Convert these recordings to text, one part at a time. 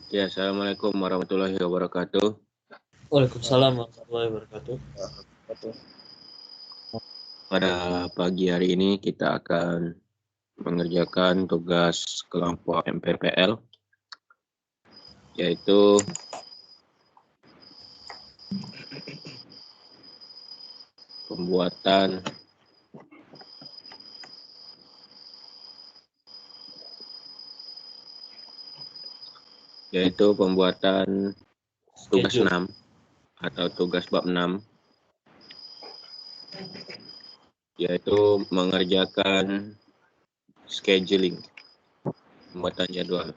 Ya, Assalamualaikum warahmatullahi wabarakatuh. Waalaikumsalam warahmatullahi wabarakatuh. Pada pagi hari ini kita akan mengerjakan tugas kelompok MPPL, yaitu pembuatan tugas 6 atau tugas bab 6, yaitu mengerjakan scheduling, pembuatan jadwal.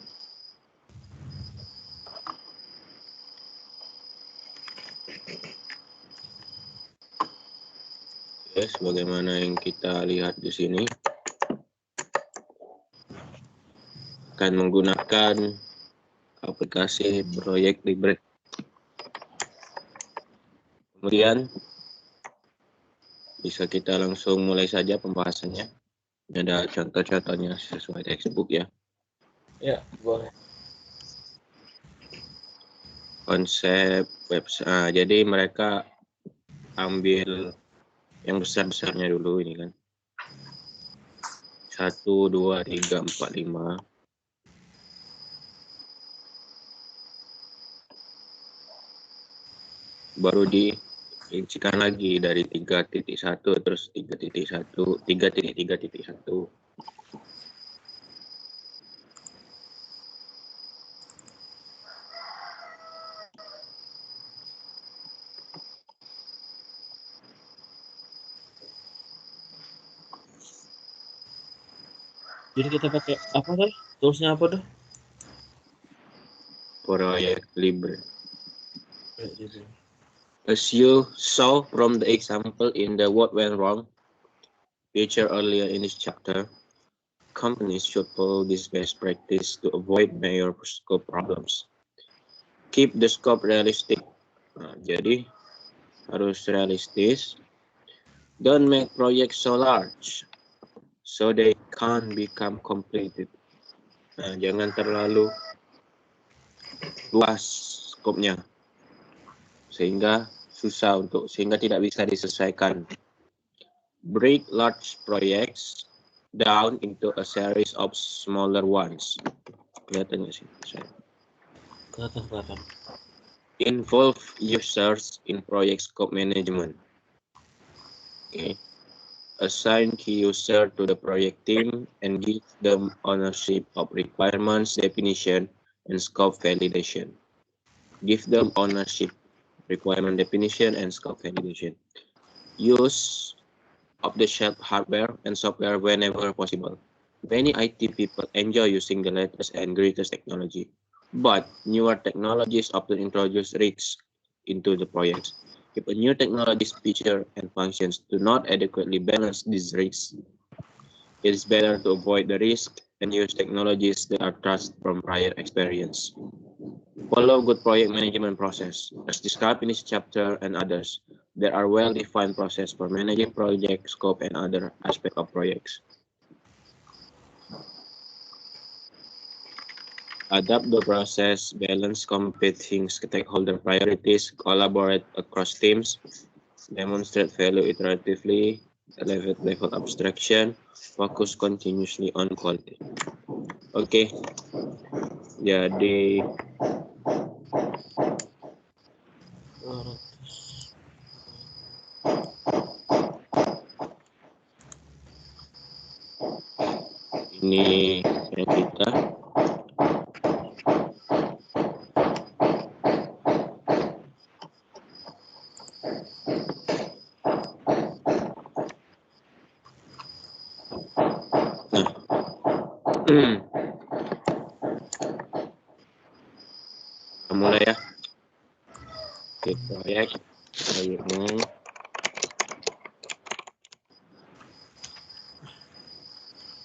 Oke, sebagaimana yang kita lihat di sini, akan menggunakan aplikasi Proyek Libre. Kemudian bisa kita langsung mulai saja pembahasannya. Ini ada contoh-contohnya sesuai textbook ya. Ya, boleh. Konsep website. Jadi mereka ambil yang besar-besarnya dulu ini kan. 1, 2, 3, 4, 5. Baru dirincikan lagi dari 3.1 terus 3.1, 3.3.1. Jadi kita pakai apa tuh? Toolsnya apa tuh? Proyek Libre. As you saw from the example in the what went wrong feature earlier in this chapter, companies should follow this best practice to avoid major scope problems. Keep the scope realistic. Nah, jadi harus realistis. Don't make projects so large so they can't become completed. Nah, jangan terlalu luas skopnya sehingga tidak bisa diselesaikan. Break large projects down into a series of smaller ones. Kelihatan nggak sih? Kelihatan. Involve users in project scope management. Okay. Assign key user to the project team and give them ownership of requirements definition and scope validation. Give them ownership, requirement definition, and scope validation. Use off-the-shelf hardware and software whenever possible. Many IT people enjoy using the latest and greatest technology, but newer technologies often introduce risks into the projects. If a new technology's feature and functions do not adequately balance these risks, it is better to avoid the risk and use technologies that are trusted from prior experience. Follow good project management process. As described in this chapter and others, there are well-defined process for managing project scope and other aspects of projects. Adapt the process, balance competing stakeholder priorities, collaborate across teams, demonstrate value iteratively, elevate level abstraction, focus continuously on quality. Oke, jadi ini yang kita mulai ya. Oke, proyek ini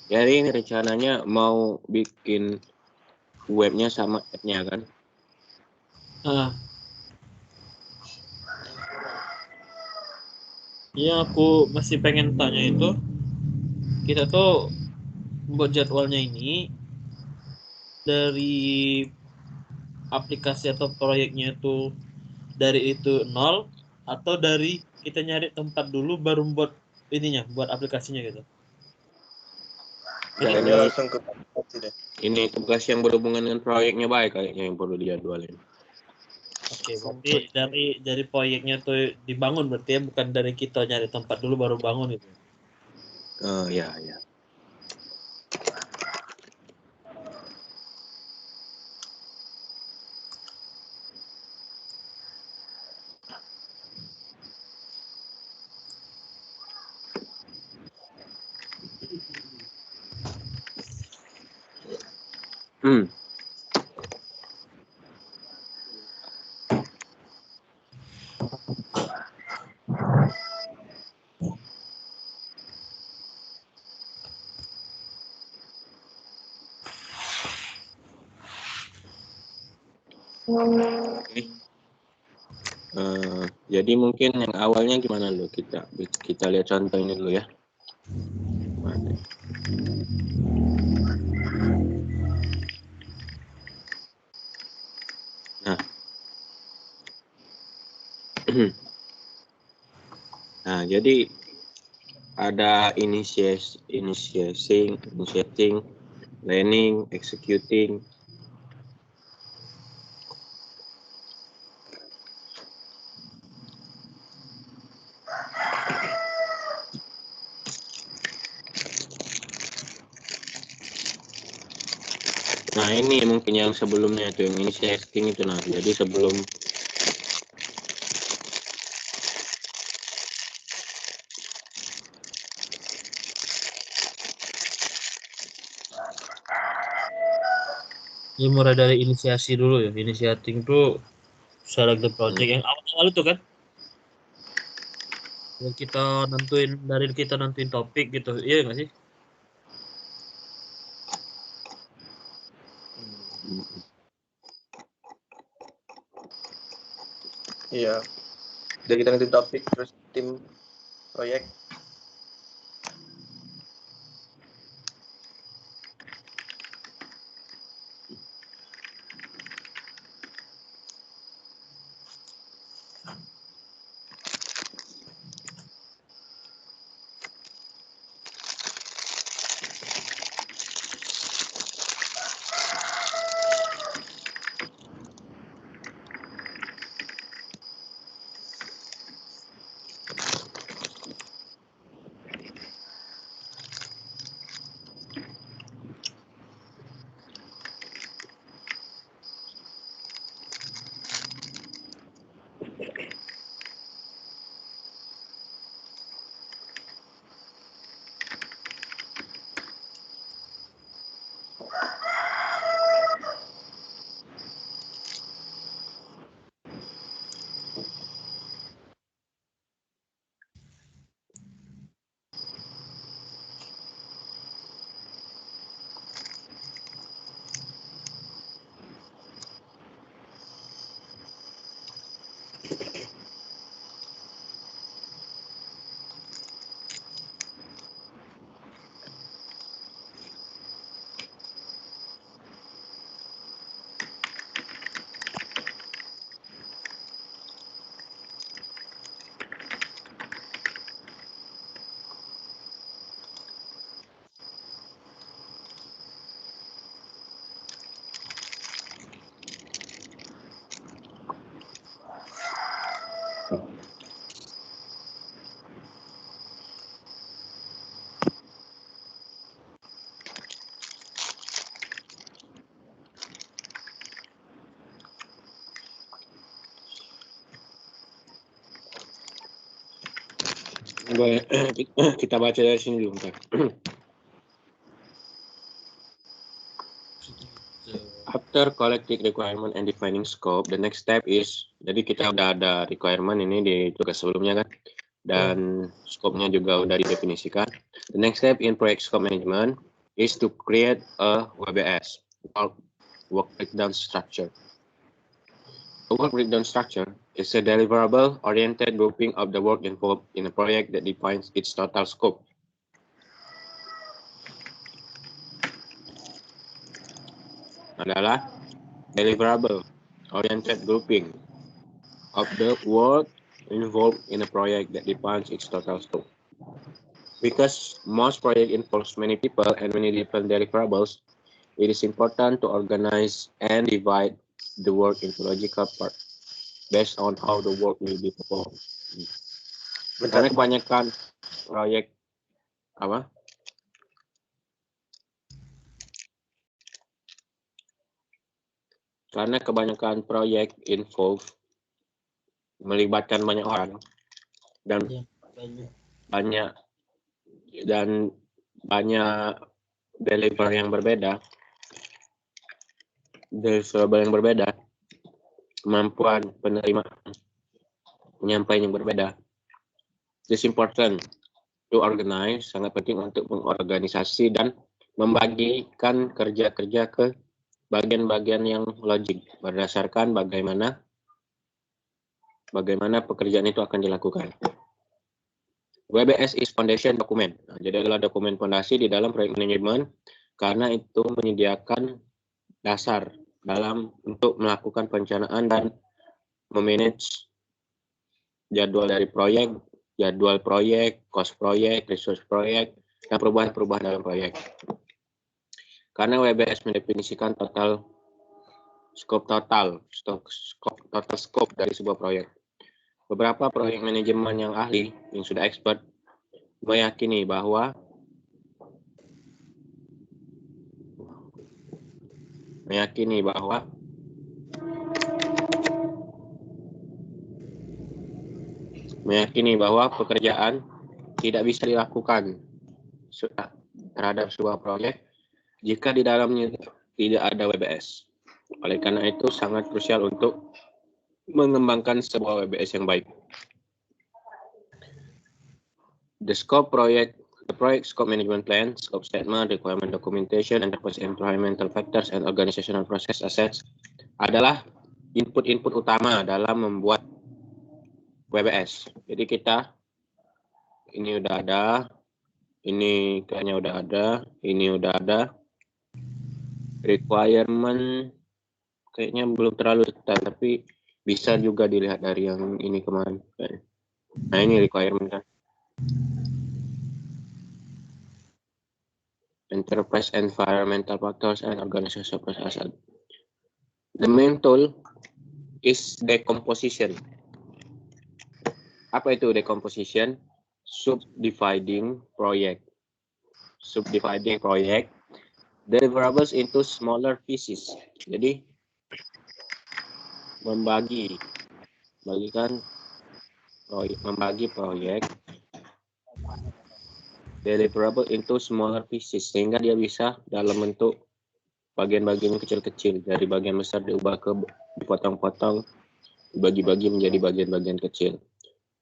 jadi ini rencananya mau bikin webnya sama app-nya kan? Yang aku masih pengen tanya itu, kita tuh buat jadwalnya ini dari aplikasi atau proyeknya itu dari itu nol, atau dari kita nyari tempat dulu baru buat ininya, buat aplikasinya gitu. Ya, Ini langsung ke aplikasi deh. ini tugas yang berhubungan dengan proyeknya baik kayaknya yang perlu dijadwalin. Oke, berarti dari proyeknya tuh dibangun berarti ya, bukan dari kita nyari tempat dulu baru bangun itu. Ya, ya. Oke. Jadi mungkin yang awalnya gimana dulu, kita lihat contoh ini dulu ya. Mana? Nah, nah jadi ada initiating, planning, executing. Nah, ini mungkin yang sebelumnya itu, yang initiating itu. Nah, jadi sebelum Ini mulai dari inisiasi dulu ya. Initiating tuh select the project yang awal-awal itu kan. Yang kita nentuin topik gitu. Iya nggak sih? Iya. Jadi kita nentuin topik, terus tim proyek. Kita baca dari sini dulu. Bentar. After collecting requirement and defining scope, the next step is, jadi kita udah ada requirement ini di tugas sebelumnya kan, dan scope-nya juga udah didefinisikan. The next step in project scope management is to create a WBS, work breakdown structure. A work breakdown structure is a deliverable-oriented grouping of the work involved in a project that defines its total scope. Adalah deliverable. oriented grouping of the work involved in a project that defines its total scope. Because most project involves many people and many different deliverables, it is important to organize and divide the work into logical parts based on how the work will be performed. Karena kebanyakan proyek apa? Karena kebanyakan proyek involve melibatkan banyak orang dan banyak deliverable yang berbeda, kemampuan penyampaian yang berbeda. It's important to organize, sangat penting untuk mengorganisasi dan membagikan kerja-kerja ke bagian-bagian yang logik berdasarkan bagaimana pekerjaan itu akan dilakukan. WBS is foundation document. Nah, jadi adalah dokumen fondasi di dalam proyek manajemen karena itu menyediakan dasar untuk melakukan perencanaan dan memanage jadwal dari proyek, cost proyek, resource proyek, dan perubahan-perubahan dalam proyek. Karena WBS mendefinisikan total scope dari sebuah proyek. Beberapa proyek manajemen yang ahli, yang sudah expert, meyakini bahwa pekerjaan tidak bisa dilakukan terhadap sebuah proyek jika di dalamnya tidak ada WBS. Oleh karena itu sangat krusial untuk mengembangkan sebuah WBS yang baik. The project scope management plan, scope statement, requirement documentation, enterprise environmental factors, and organizational process assets adalah input-input utama dalam membuat WBS. Jadi ini udah ada, ini kayaknya udah ada, ini udah ada. Requirement kayaknya belum terlalu detail, tapi bisa juga dilihat dari yang ini kemarin. Nah, ini requirement kan. Enterprise environmental factors and organizational process. The main tool is decomposition. Apa itu decomposition? Subdividing project. Deliverables into smaller pieces. Jadi membagi proyek deliverable into smaller pieces sehingga dia bisa dalam bentuk bagian-bagian kecil-kecil, dari bagian besar dipotong-potong, dibagi-bagi menjadi bagian-bagian kecil.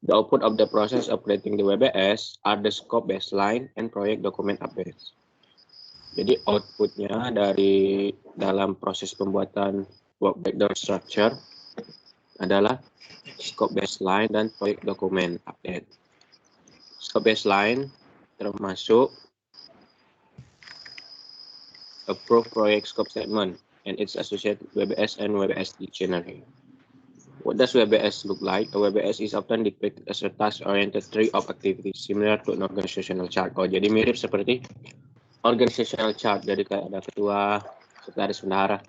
The output of the process operating the WBS are the scope baseline and project document updates. Jadi outputnya dari dalam proses pembuatan work breakdown structure adalah scope baseline dan project document update. Scope baseline termasuk approved project scope statement and its associated WBS and WBS dictionary. What does WBS look like? A WBS is often depicted as a task-oriented tree of activities similar to an organizational chart. Oh, jadi mirip seperti organizational chart. Jadi kayak ada ketua, sekretaris bendahara.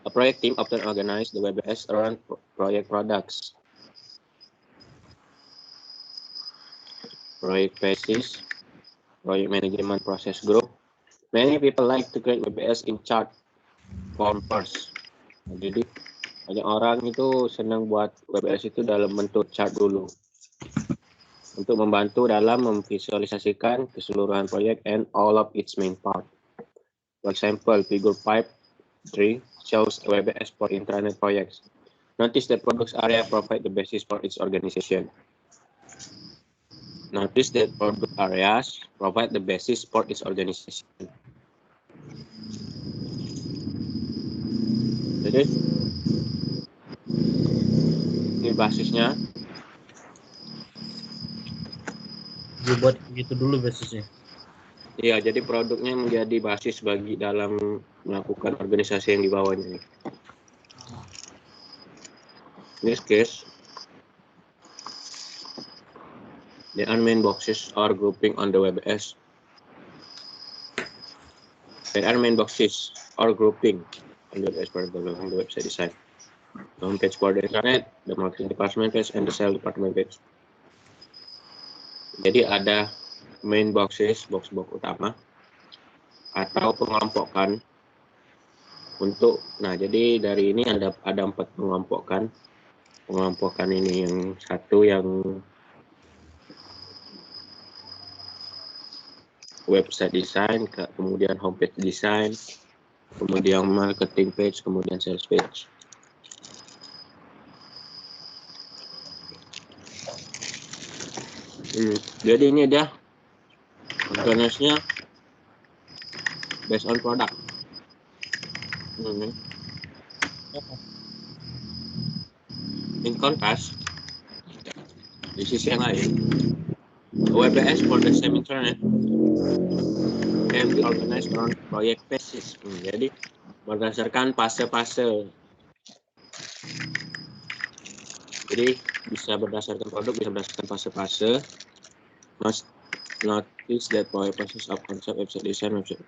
A project team often organize the WBS around project products. Project basis, project management process group. Many people like to create WBS in chart form first. Jadi banyak orang itu senang buat WBS itu dalam bentuk chart dulu untuk membantu dalam memvisualisasikan keseluruhan proyek and all of its main part. For example, figure 5.3 shows a WBS for intranet projects. Notice that products area provide the basis for its organization. Notice that product areas provide the basis for its organization. Jadi ini basisnya. Dibuat gitu dulu basisnya. Iya, jadi produknya menjadi basis bagi dalam melakukan organisasi yang di bawahnya. In this case, the unmain boxes are grouping on the WebS. The unmain boxes are grouping on the WebS part of the website design. The homepage for the internet, the marketing department page, and the sales department page. Jadi ada main boxes, box-box utama, atau pengelompokan untuk, nah jadi dari ini ada 4 pengelompokan. Pengelompokan ini yang satu yang website design, kemudian homepage design, kemudian marketing page, kemudian sales page. Jadi ini dia organisasinya based on product. In contrast, di sisi yang lain, WebS for the same internet can be organized on project basis. Jadi berdasarkan fase-fase. Jadi bisa berdasarkan produk, bisa berdasarkan fase-fase. Must notice that project process of concept, website design, website.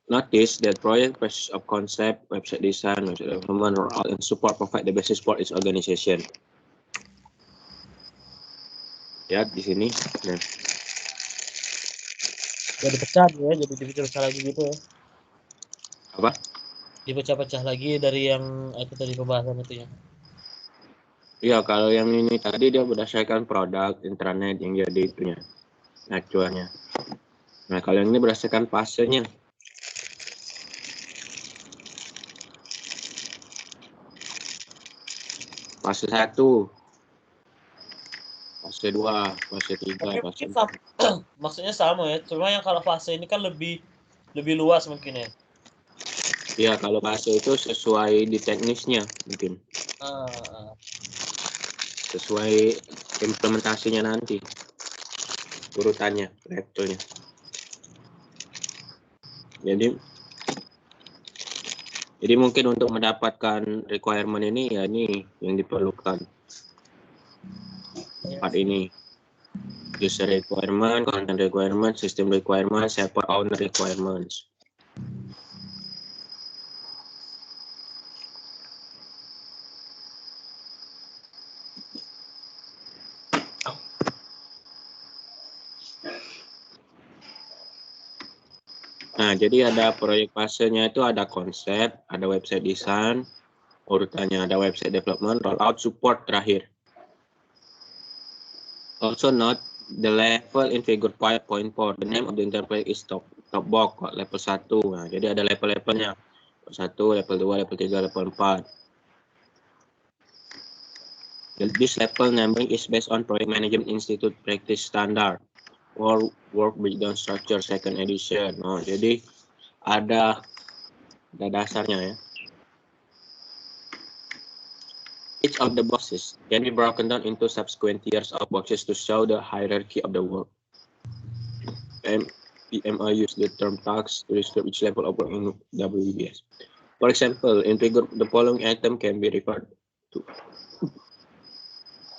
Notice that project process of concept, website design, website development, rollout, and support provide the basis for its organization. Ya di sini. Nah. Ya dipecah ya, jadi dipecah lagi gitu ya. Apa? Dipecah-pecah lagi dari yang itu tadi pembahasan itu ya. Iya, kalau yang ini tadi dia berdasarkan produk intranet yang jadi itunya, acuannya. Nah, kalau yang ini berdasarkan fasenya. Fase 1, fase 2, fase 3, fase 4. Maksudnya sama ya, cuma yang kalau fase ini kan lebih luas mungkin ya. Iya, kalau fase itu sesuai di teknisnya mungkin. Sesuai implementasinya nanti. Urutannya, levelnya. Jadi mungkin untuk mendapatkan requirement ini ya ini yang diperlukan. Part ini. User requirement, content requirement, system requirement, server owner requirements. Nah, jadi ada proyek fasenya itu ada konsep, ada website design, urutannya ada website development, rollout, support terakhir. Also note the level in figure 5.4. The name of the interface is top box level 1. Nah, jadi ada level-levelnya. Level 1, level 2, level 3, level 4. This level numbering is based on Project Management Institute Practice Standard or Work Breakdown Structure Second Edition. Oh, jadi ada dasarnya ya. Each of the boxes can be broken down into subsequent tiers of boxes to show the hierarchy of the work. PMI use the term tasks to describe each level of work in WBS. For example, in figure, the following item can be referred to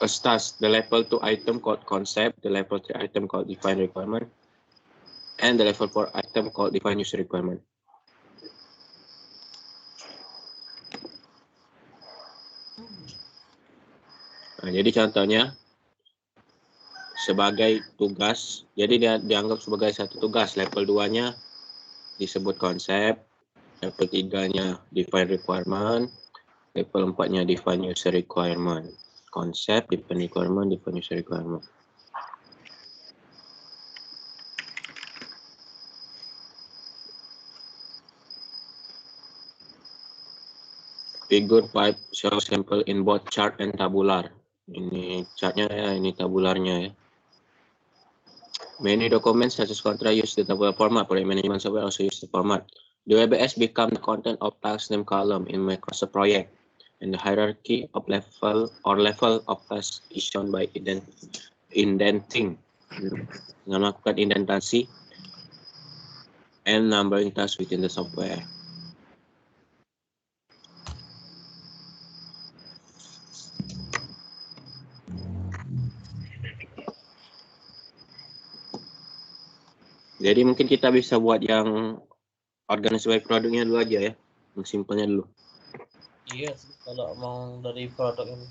as task. The level 2 item called concept, the level 3 item called define requirement, and the level 4 item called define user requirement. Nah, jadi contohnya sebagai tugas, jadi dia dianggap sebagai satu tugas. Level 2-nya disebut konsep, level 3-nya define requirement, level 4-nya define user requirement. Konsep, define requirement, define user requirement. Figure 5 show sample in both chart and tabular. Ini chartnya ya, ini tabularnya ya. Many documents such as contract use the tabular format. Project management software also use the format. The WebS become the content of task name column in Microsoft Project, and the hierarchy of level of task is shown by indenting. Melakukan indentasi and numbering tasks within the software. Jadi mungkin kita bisa buat yang organize by produknya dulu aja ya, yang simpelnya dulu. Iya sih, kalau mau dari produk ini.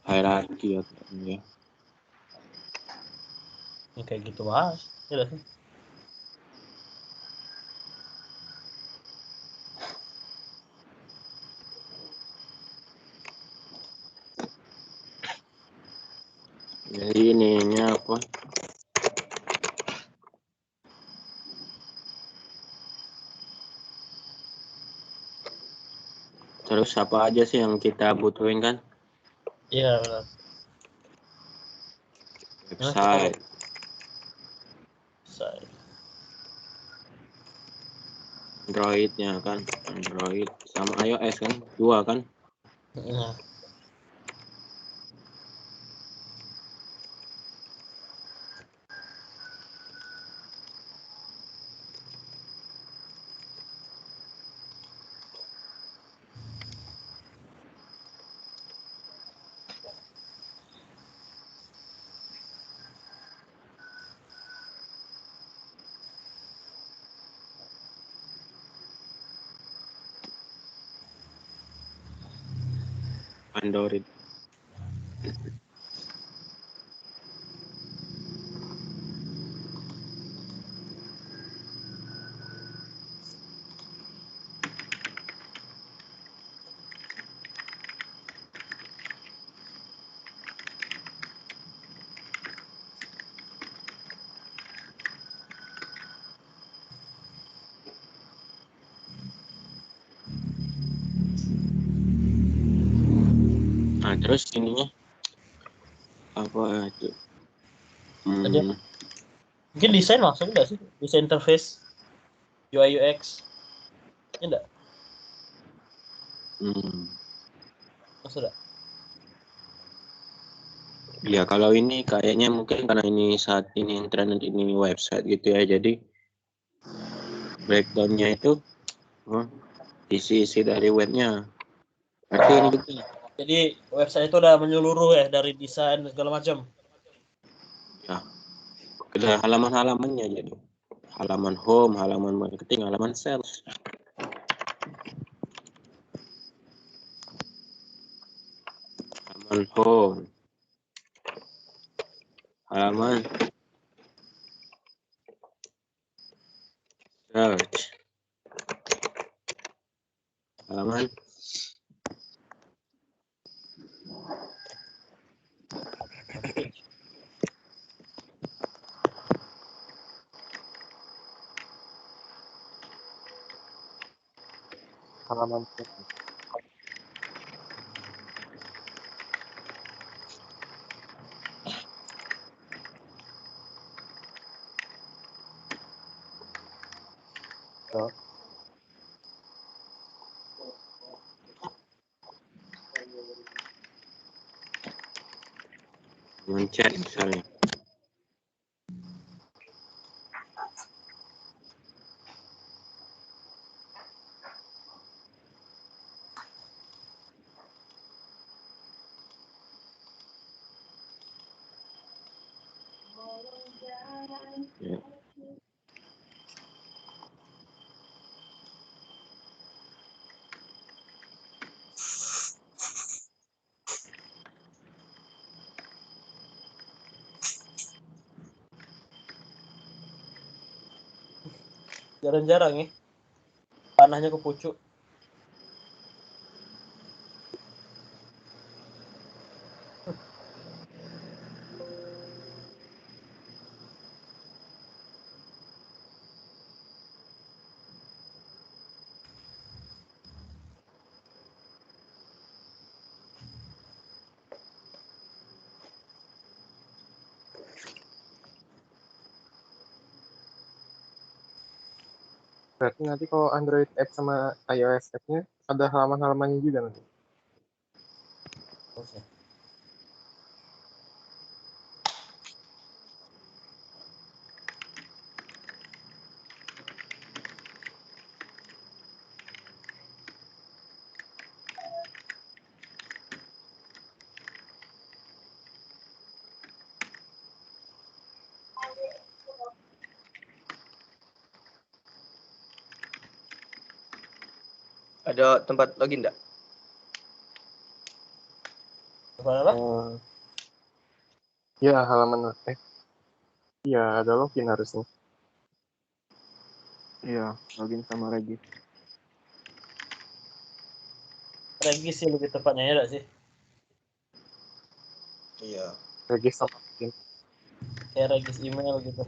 Hierarki ya. Ya, kayak gitu aja. Ya sih. Jadi ininya apa? Terus apa aja sih yang kita butuhin kan? Iya benar. Website, Saya. Android-nya kan, Android sama iOS kan, dua kan? Nah, Android. Nah, terus ininya apa itu? Ada. Mungkin desain masuk nggak sih? Desain interface, UI UX. Ya enggak? Masuk enggak? Ya kalau ini kayaknya mungkin karena ini saat ini internet ini website gitu ya, jadi breakdownnya itu isi dari webnya. Berarti ini betul. Jadi website itu udah menyeluruh ya dari desain segala macam. Ya, ada halaman-halamannya jadi. Halaman home, halaman marketing, halaman sales. Halaman home. Halaman search. Halaman Halaman so, halaman chat misalnya. Ya. Jarang-jarang ya. Panahnya ke pucuk. Berarti nanti kalau Android app sama iOS app-nya ada halaman-halamannya juga nanti. Oke. Ada tempat login enggak? Apa? Ya halaman iya ada login harusnya. Iya, login sama Regis. Regis sih lebih tepatnya ya enggak sih? Iya. Regis sama login. Kayak Regis email gitu.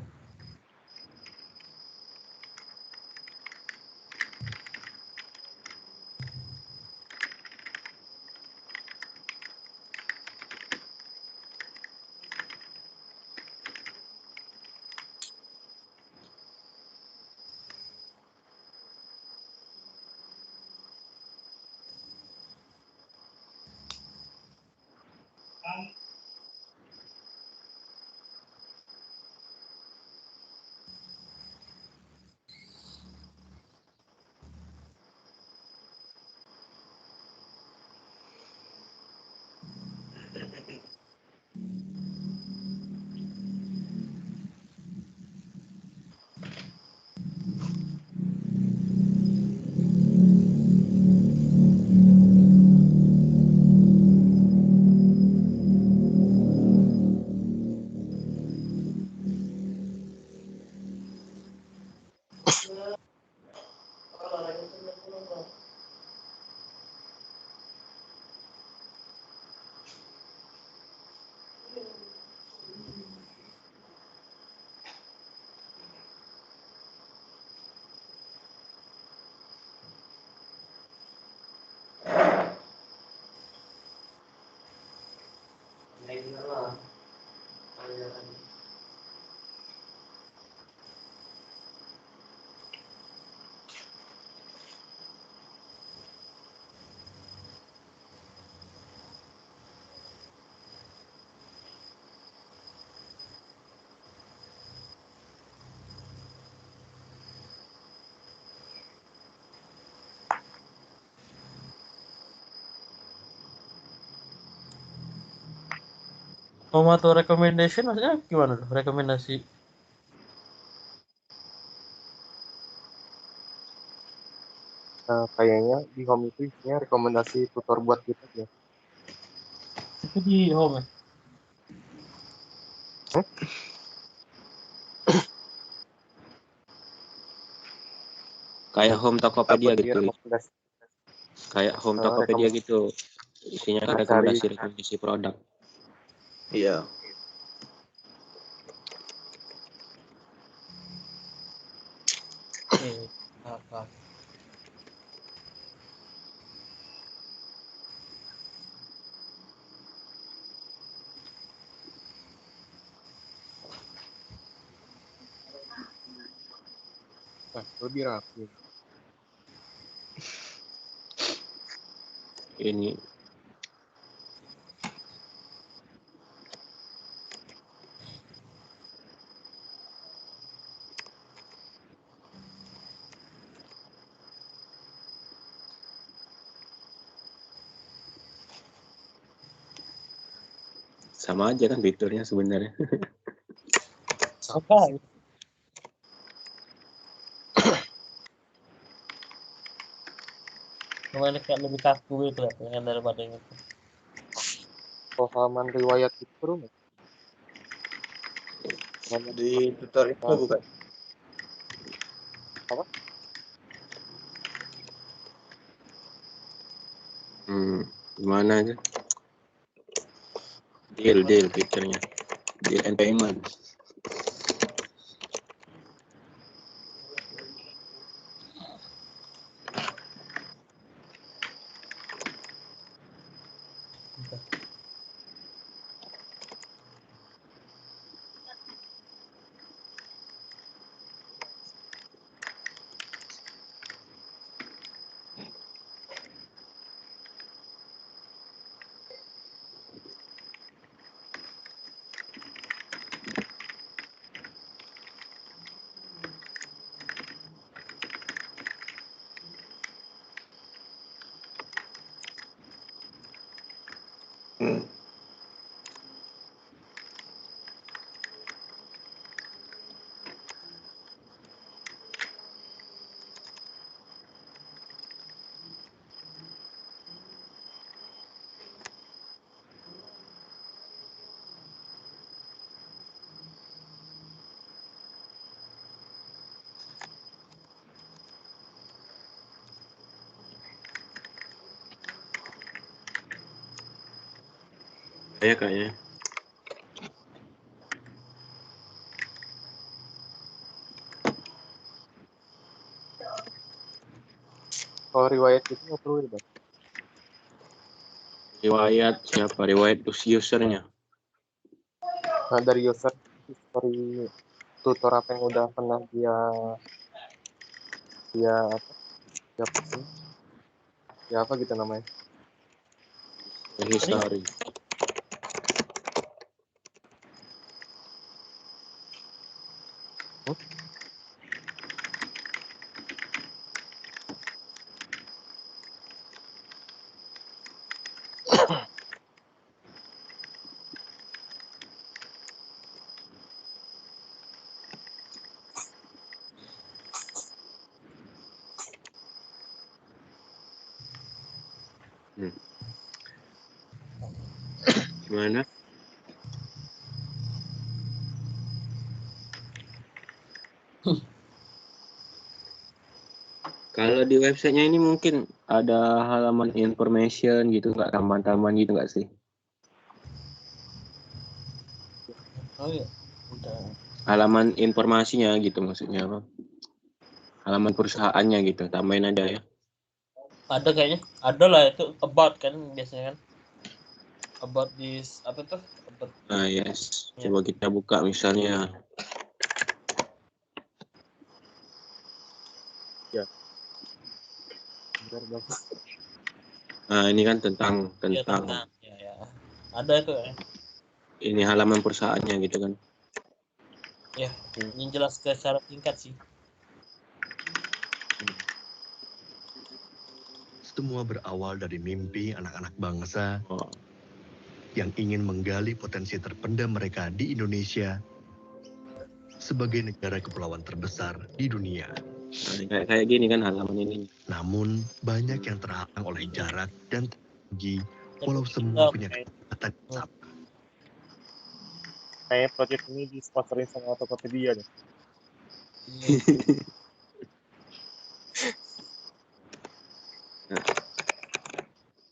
Tomato recommendation maksudnya gimana tuh? Rekomendasi. Kayaknya di home itu isinya rekomendasi tutor buat kita ya. Itu di home ya? Kayak home Tokopedia Buat dia gitu. rekomendasi. Kayak home Tokopedia gitu. Isinya kan Cari. rekomendasi produk. Iya. Oke. Apa? Lebih rapi. Ini sama aja kan fiturnya sebenarnya. Apa? Lumayan kayak lebih kaku gitu lah pengen daripada yang itu. Kalau halaman riwayat itu seru nggak? Di tutor itu bukan? Gimana aja? Deal fiturnya. Deal and payment. Kayaknya. Kalau riwayat itu nggak perlu ya, Bang? Riwayat siapa? Riwayat usernya. Nah, dari user history tutor apa yang udah pernah dia apa? Dia posting. Ya apa gitu namanya? History. Gimana? Kalau di websitenya ini mungkin ada halaman information gitu, nggak tambahan-tambahan gitu nggak sih? Oh iya, udah. Halaman informasinya gitu maksudnya apa? Halaman perusahaannya gitu, tambahin aja ya. Ada kayaknya. Ada lah itu about kan biasanya kan. About this apa tuh? About Nah, yes. Ya. Coba kita buka misalnya. Biar bagus. Nah, ini kan tentang ya, tentang ya. Ada itu ya. ini halaman perusahaannya gitu kan. Ya, ini jelas ke secara singkat sih. Semua berawal dari mimpi anak-anak bangsa Oh. yang ingin menggali potensi terpendam mereka di Indonesia sebagai negara kepulauan terbesar di dunia. Nah, kayak gini kan halaman ini. Namun, banyak yang terhalang oleh jarak dan teknologi, walau semua punya kesempatan yang sama. Kayak project ini disponsorin sama Tokopedia deh.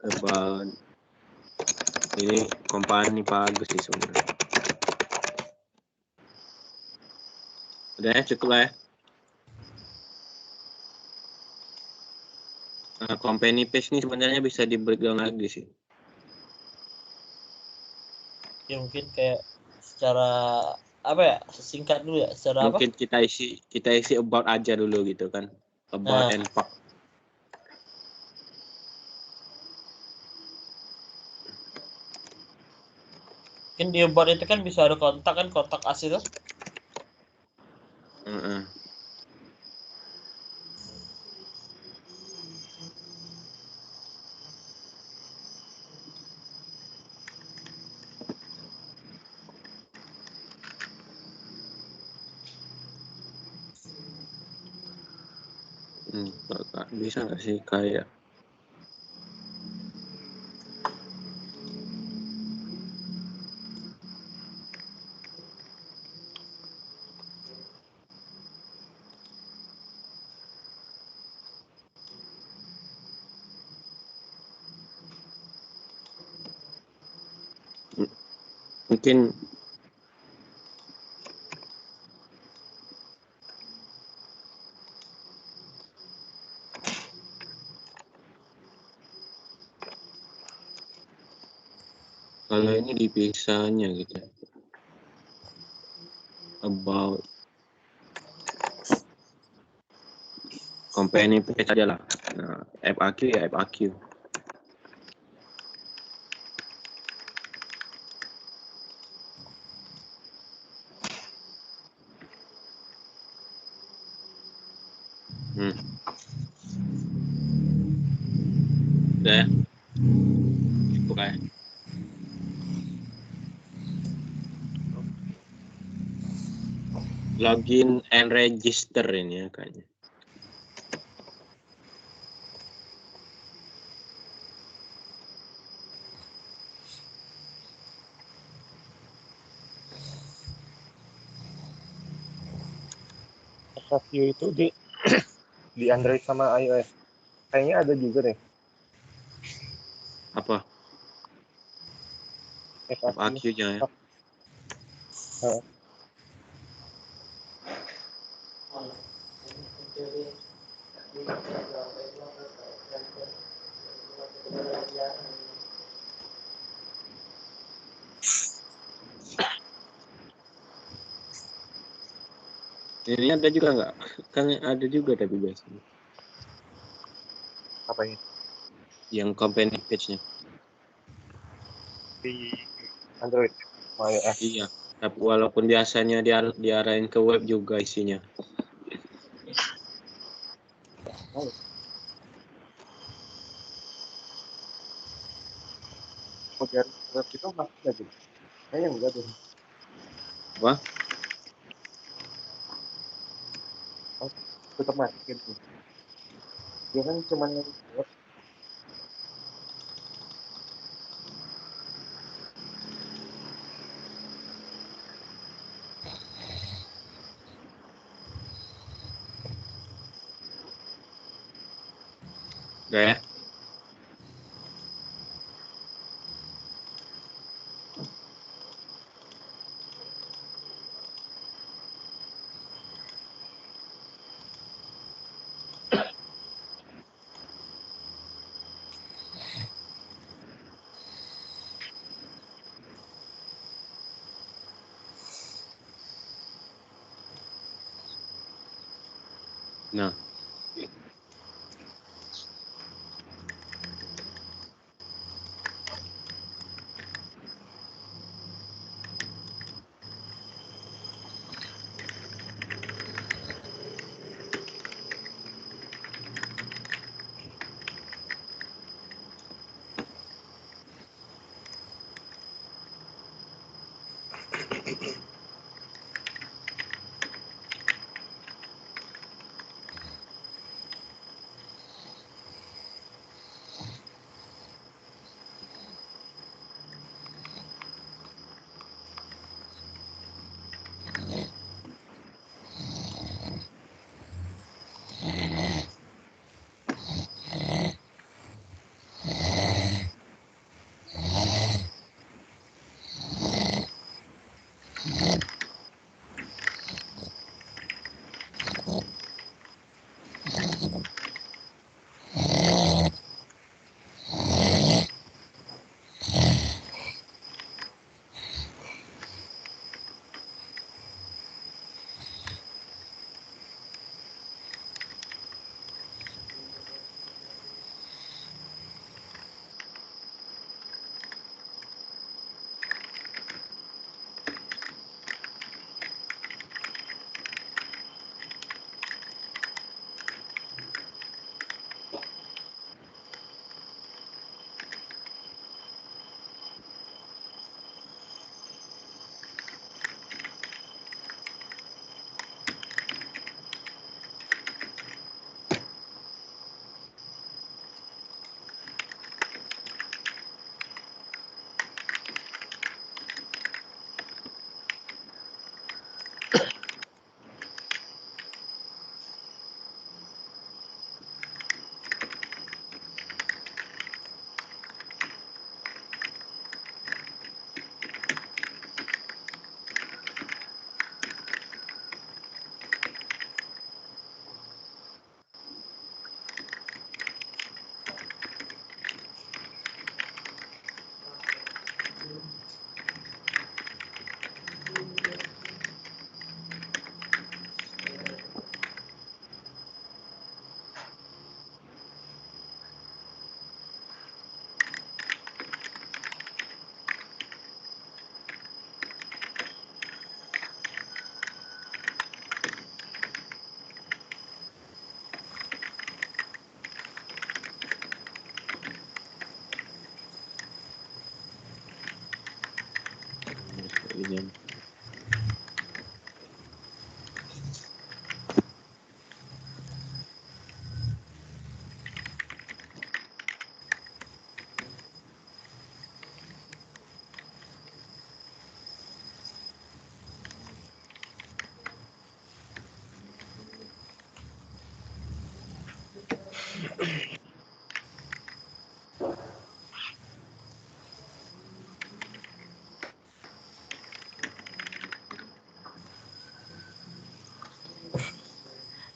About ini kompani bagus sih sebenarnya. Udah ya, cukup lah ya. Nah, company page ini sebenarnya bisa di breakdown lagi sih. Ya mungkin kayak secara apa ya? Singkat dulu ya, secara Mungkin apa? kita isi about aja dulu gitu kan. About and fact. Mungkin di about itu kan bisa ada kontak kan, kontak asli tuh. Bisa nggak sih kayak mungkin kalau ini dipisahnya gitu about company page aja lah. Nah, FAQ ya FAQ. Udah ya? Cukup ya? Login and register ini ya kayaknya. View itu di di Android sama iOS. Kayaknya ada juga deh. Apa? FAQ. FAQ-nya ya. Heeh. Ini ada juga nggak? Kan ada juga tapi biasanya. Apa ini? Yang company page-nya. Di Android sama iOS. Iya. Tapi walaupun biasanya diarahin ke web juga isinya. Kemudian web itu masih nggak gitu? Kayaknya enggak deh. Wah, Tetap masih gitu. Dia kan cuma yang web. udah ya. Nah,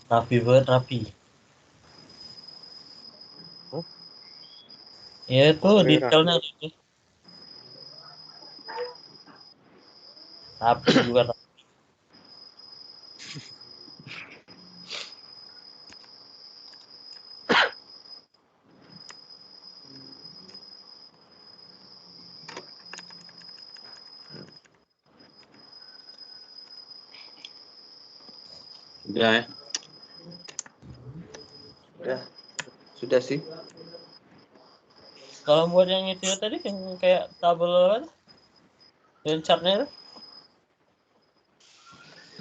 Rapi banget, rapi. Ya itu Oke, detailnya itu. Rapi juga. Udah ya. Udah, sudah sih. Kalau buat yang itu tadi yang kayak tabel apa? Yang chartnya itu?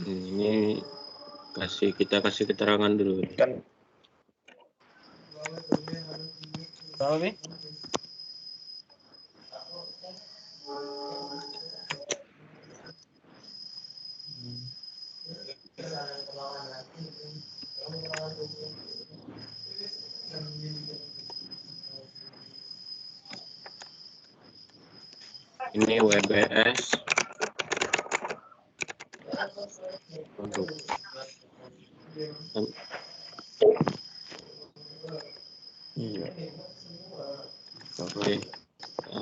Ini kita kasih keterangan dulu. Kan Berapa, Bi? Ini WBS untuk iya. oke,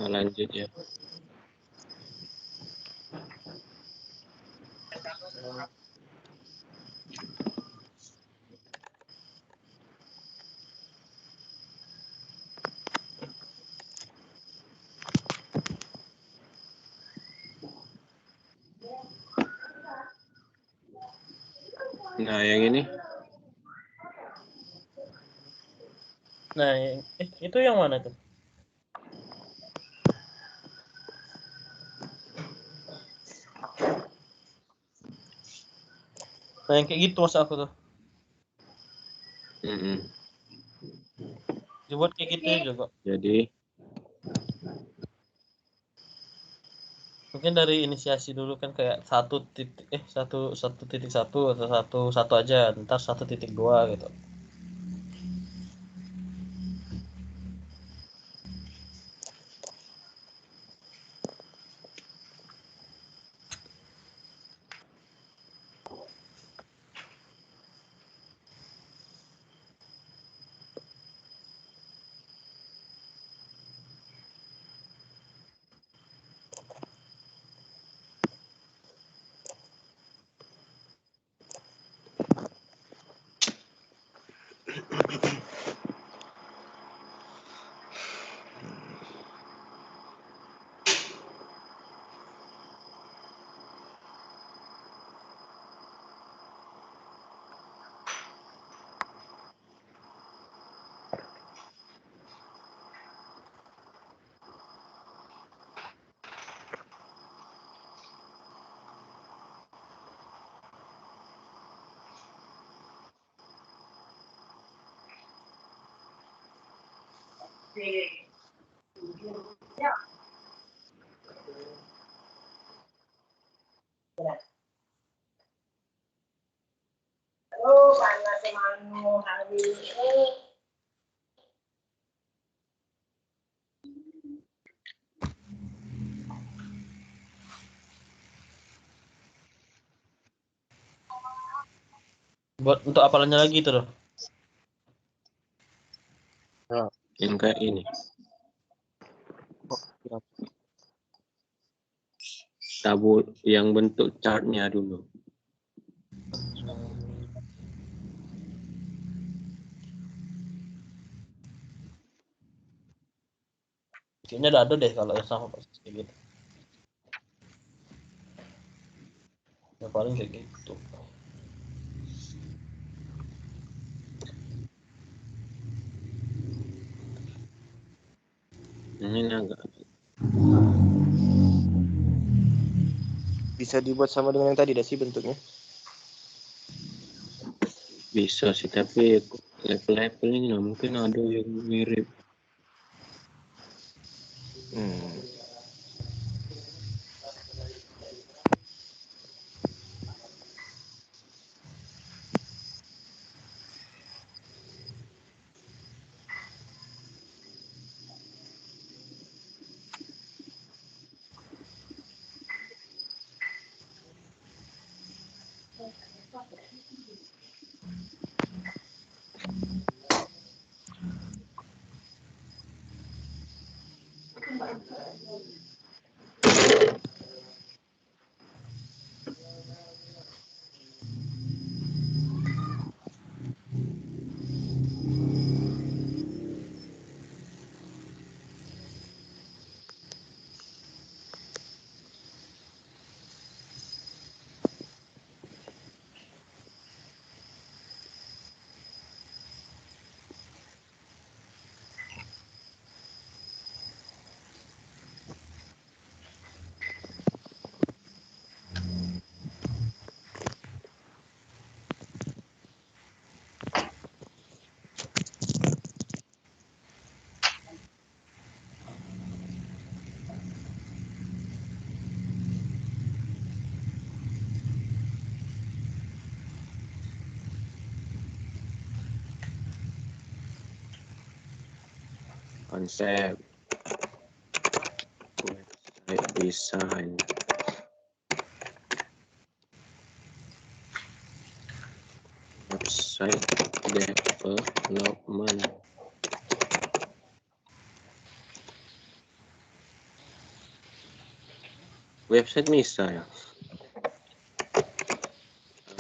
lanjut ya. Nah, yang ini Nah, itu yang mana tuh? Nah, yang kayak gitu maksud aku tuh. Dibuat kayak gitu juga. jadi Mungkin dari inisiasi dulu kan kayak satu titik satu atau satu aja, ntar 1.2 gitu. Buat untuk apalannya lagi itu loh. yang kayak ini tabu yang bentuk chartnya dulu. Kayaknya udah ada deh kalau yang sama persis kayak gitu. Ya paling kayak gitu. Ini agak Bisa dibuat sama dengan yang tadi dah sih bentuknya. bisa sih, tapi level-levelnya mungkin ada yang mirip. Konsep website design. Website development. Website bisa ya.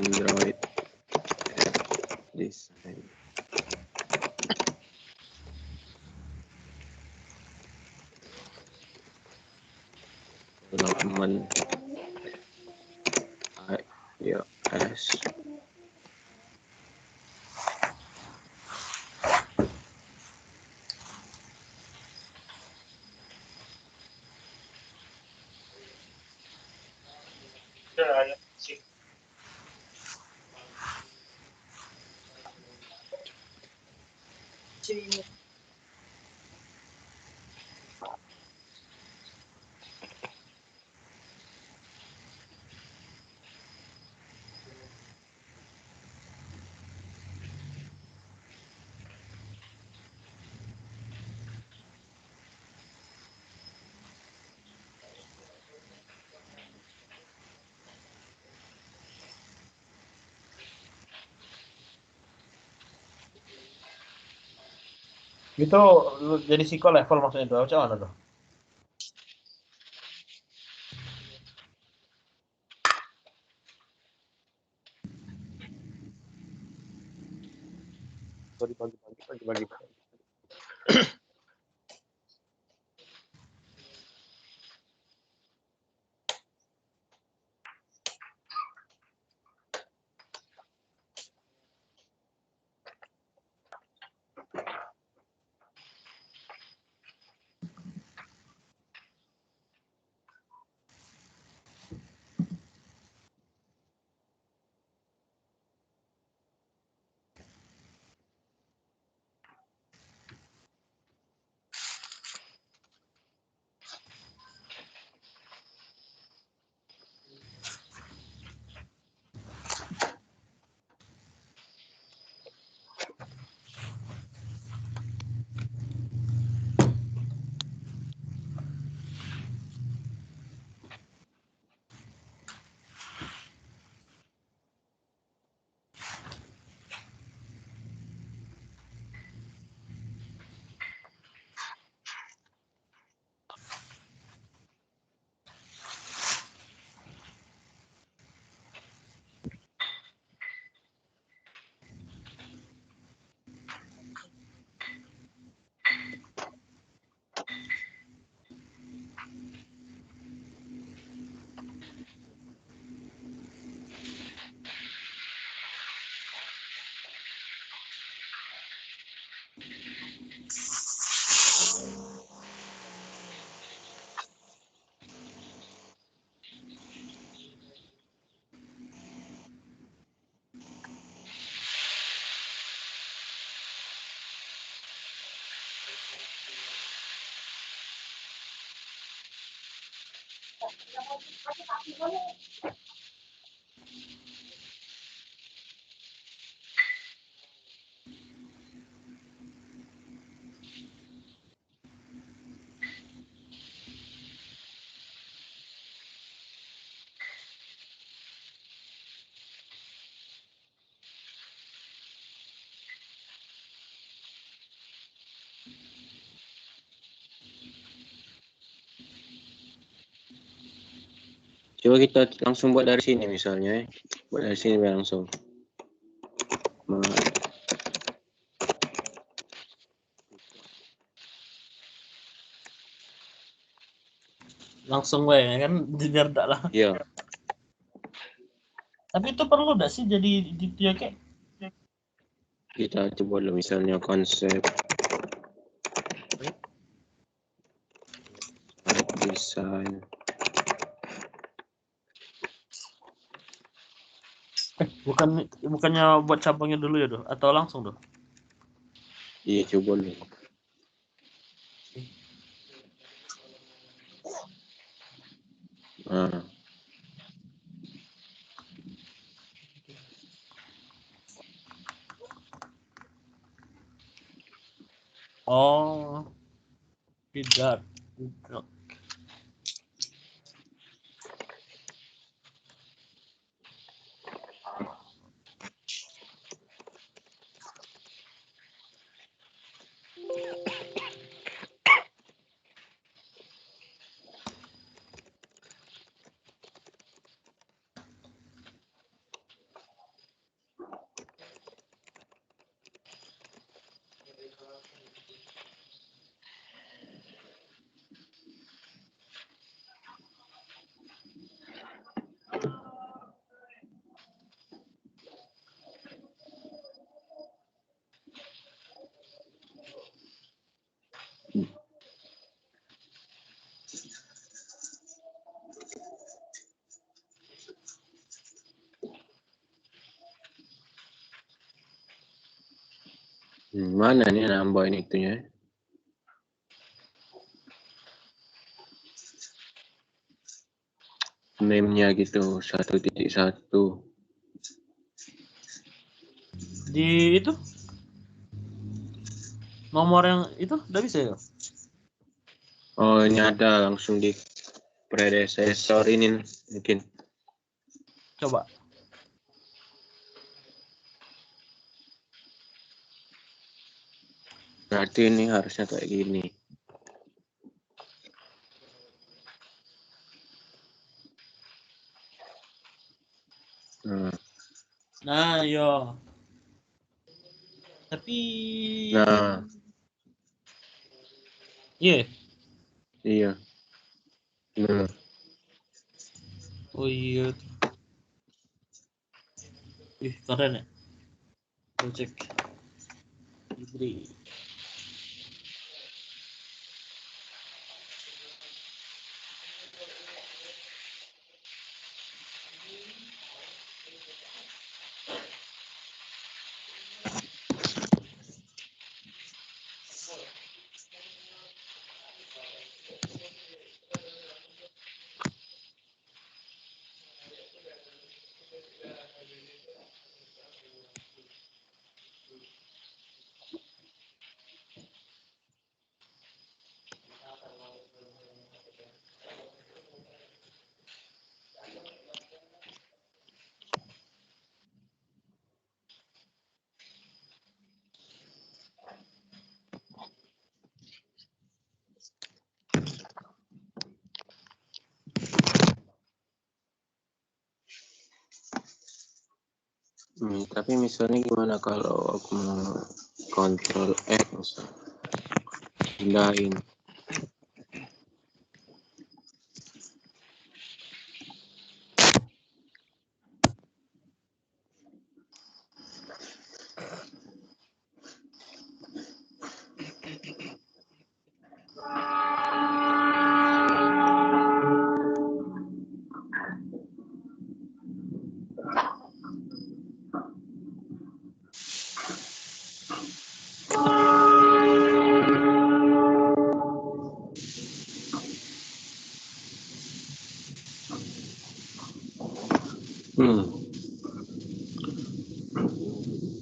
Android app design. Development iOS. Itu lu jadi psiko level maksudnya itu macam mana tuh? Sorry, bagi-bagi. Coba kita langsung buat dari sini misalnya. Buat dari sini langsung. Langsung gue ya kan biar enggak lah. Iya. Tapi itu perlu enggak sih jadi dia kayak Kita coba dulu misalnya konsep desain. bukannya buat cabangnya dulu ya, Doh? Atau langsung, Doh? Iya, coba dulu. Nah, Oh, tidak. mana nih nambahin itunya? Name-nya gitu 1.1. Di itu nomor yang itu udah bisa ya? Oh, ini ada langsung di predecessor ini mungkin. Coba. Berarti ini harusnya kayak gini. Nah, yo. Tapi Nah, iya. iya. Nah, Oh iya. Ih, keren ya. Gue cek. Ibri. tapi misalnya gimana kalau aku mau kontrol F misalnya. Pindahin.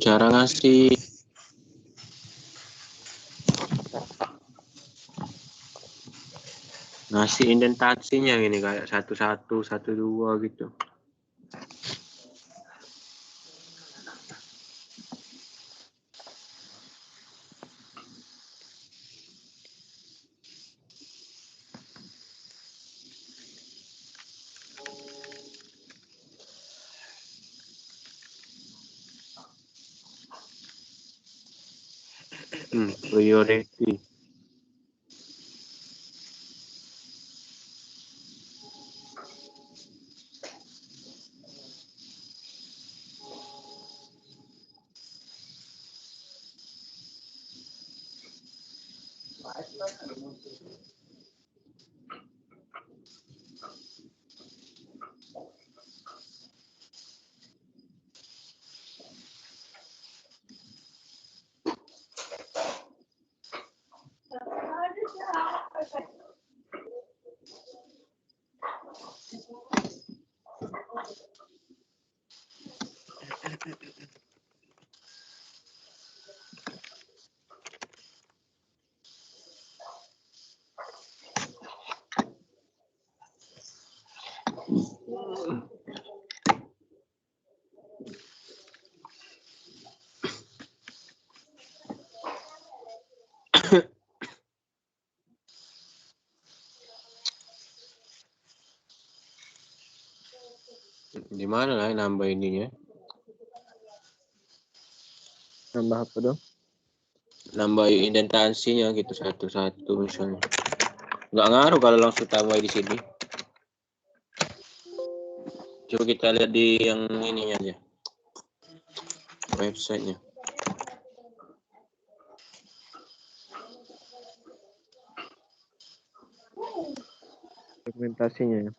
Cara ngasih indentasinya gini kayak 11, 12 gitu. Priority. Di mana lah nambah ininya? Nambah apa dong? Nambah indentasinya gitu satu-satu misalnya. Nggak ngaruh kalau langsung tambah di sini. Coba kita lihat di yang ininya aja. Websitenya. Segmentasinya ya.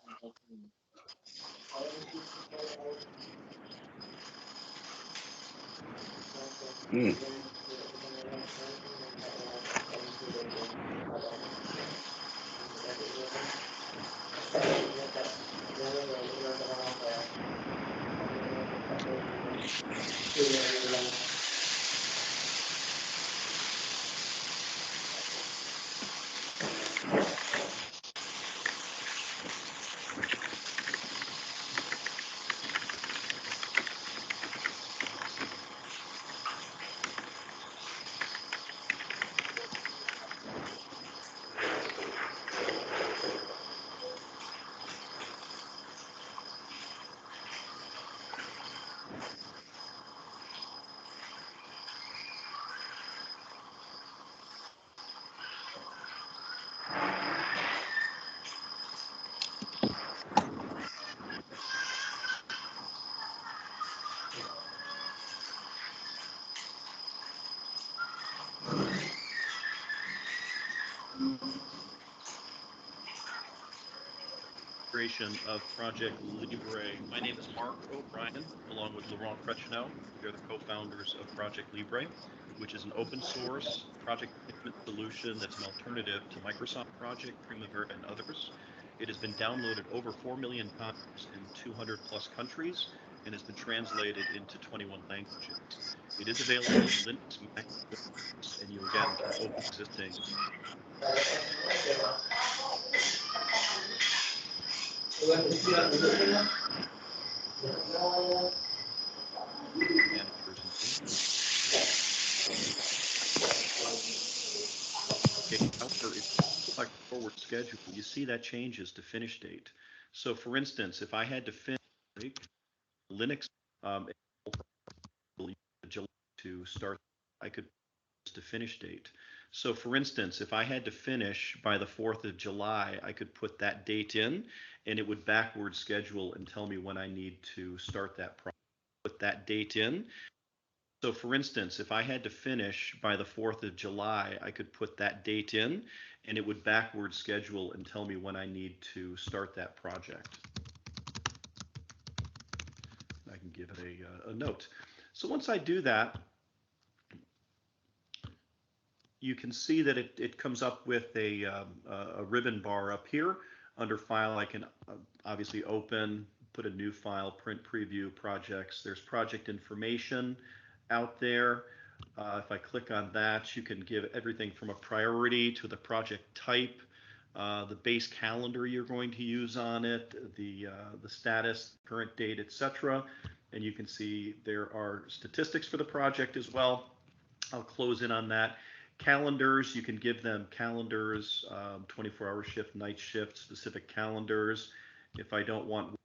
Of Project Libre. My name is Mark O'Brien, along with Laurent Frechneau. We are the co-founders of Project Libre, which is an open source project management solution that's an alternative to Microsoft Project, Primavera, and others. It has been downloaded over 4 million times in 200 plus countries and has been translated into 21 languages. It is available in Linux, Mac, and you again can open existing managers and things. Okay, however, if you like forward schedule, you see that changes to finish date. So for instance, if I had to finish Linux to start, I could to finish date. So for instance, if I had to finish by the 4th of July, I could put that date in and it would backward schedule and tell me when I need to start that project. Put that date in. So for instance, if I had to finish by the 4th of July, I could put that date in and it would backward schedule and tell me when I need to start that project. I can give it a note. So once I do that, you can see that it comes up with a ribbon bar up here. Under File, I can obviously open, put a new file, print, preview, projects. There's project information out there. If I click on that, you can give everything from a priority to the project type, the base calendar you're going to use on it, the status, current date, etc. And you can see there are statistics for the project as well. I'll close in on that. Calendars, you can give them calendars, 24-hour shift, night shift, specific calendars. If I don't want,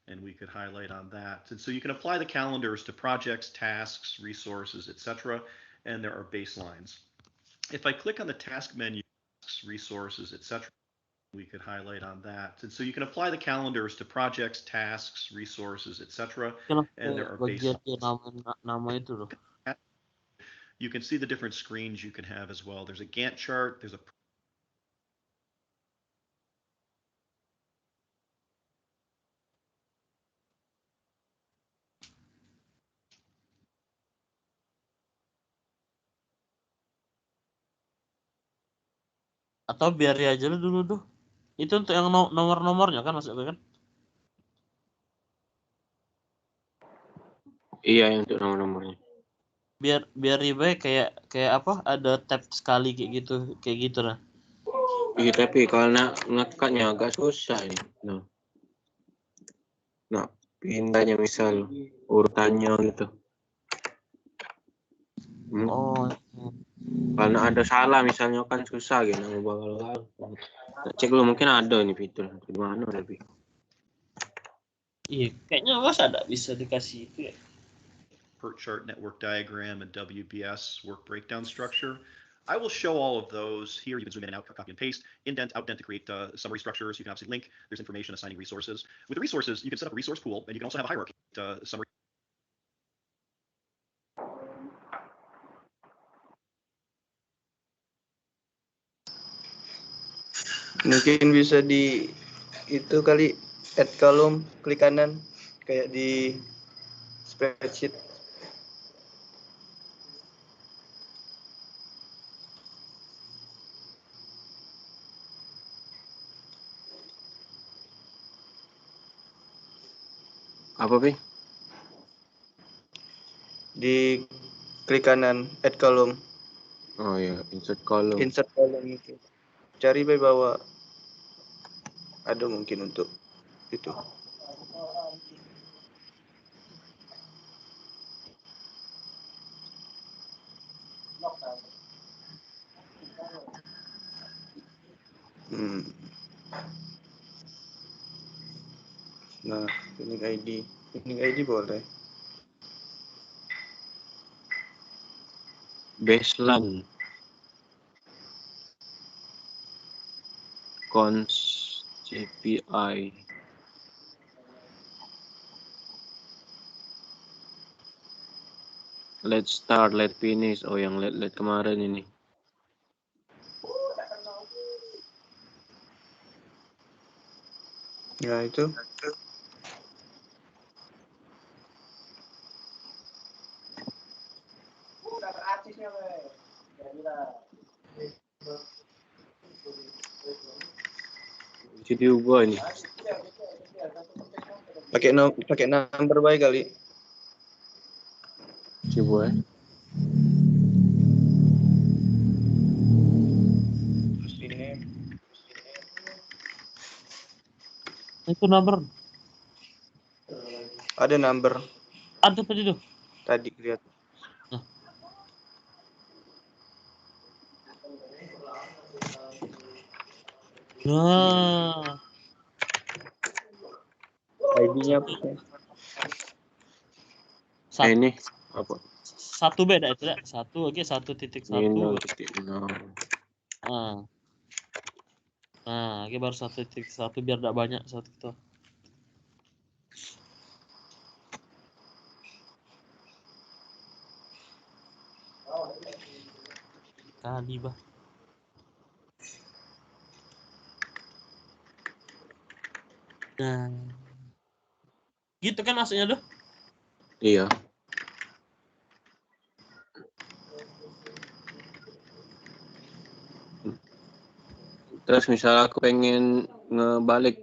and we could highlight on that. And so you can apply the calendars to projects, tasks, resources, etc. And there are baselines. if I click on the task menu, resources, etc., we could highlight on that. And so you can apply the calendars to projects, tasks, resources, etc. Kalau And there are bagian basic. dia nama itu loh. You can see the different screens you can have as well. There's a Gantt chart. There's a Atau biar dia aja dulu tuh. Itu untuk yang nomor-nomornya kan maksudnya kan? Iya, yang untuk nomor-nomornya. Biar ribet kayak apa? Ada tab sekali kayak gitu lah. Iya, tapi kalau ngekatnya agak susah ini. Nah, pindahnya misal urutannya gitu. Oh. Kalau ada salah misalnya kan susah gitu. Cek dulu mungkin ada ini fitur di mana tapi. Iya, kayaknya masa ada bisa dikasih itu ya. PERT chart network diagram and WBS work breakdown structure. I will show all of those here. You can zoom in and out, copy and paste, indent, outdent to create summary structures. You can obviously link. There's information assigning resources. With the resources, you can set up a resource pool, and you can also have a hierarchy. Summary. Mungkin bisa di itu kali add column, klik kanan kayak di spreadsheet. Apa, Pi? Di klik kanan add column. Oh ya, insert column. Insert column itu. Cari by bawah. Ada mungkin untuk itu. Nah, unique ID boleh. Baseline. Cons CPI. Let's start, let finish. Oh, yang let kemarin ini. Ya, itu. Jadi ubah ini. Pakai number by kali. Coba ya. Itu number. Ada number. Ada tadi tuh. Tadi lihat. Nah. ID-nya apa? Ini apa? Satu beda itu ya. 1.1.1. Nah, ini baru 1.1 biar tidak banyak satu itu. Kali bah. Nah. Gitu kan maksudnya tuh? Iya. Terus misal aku pengen ngebalik.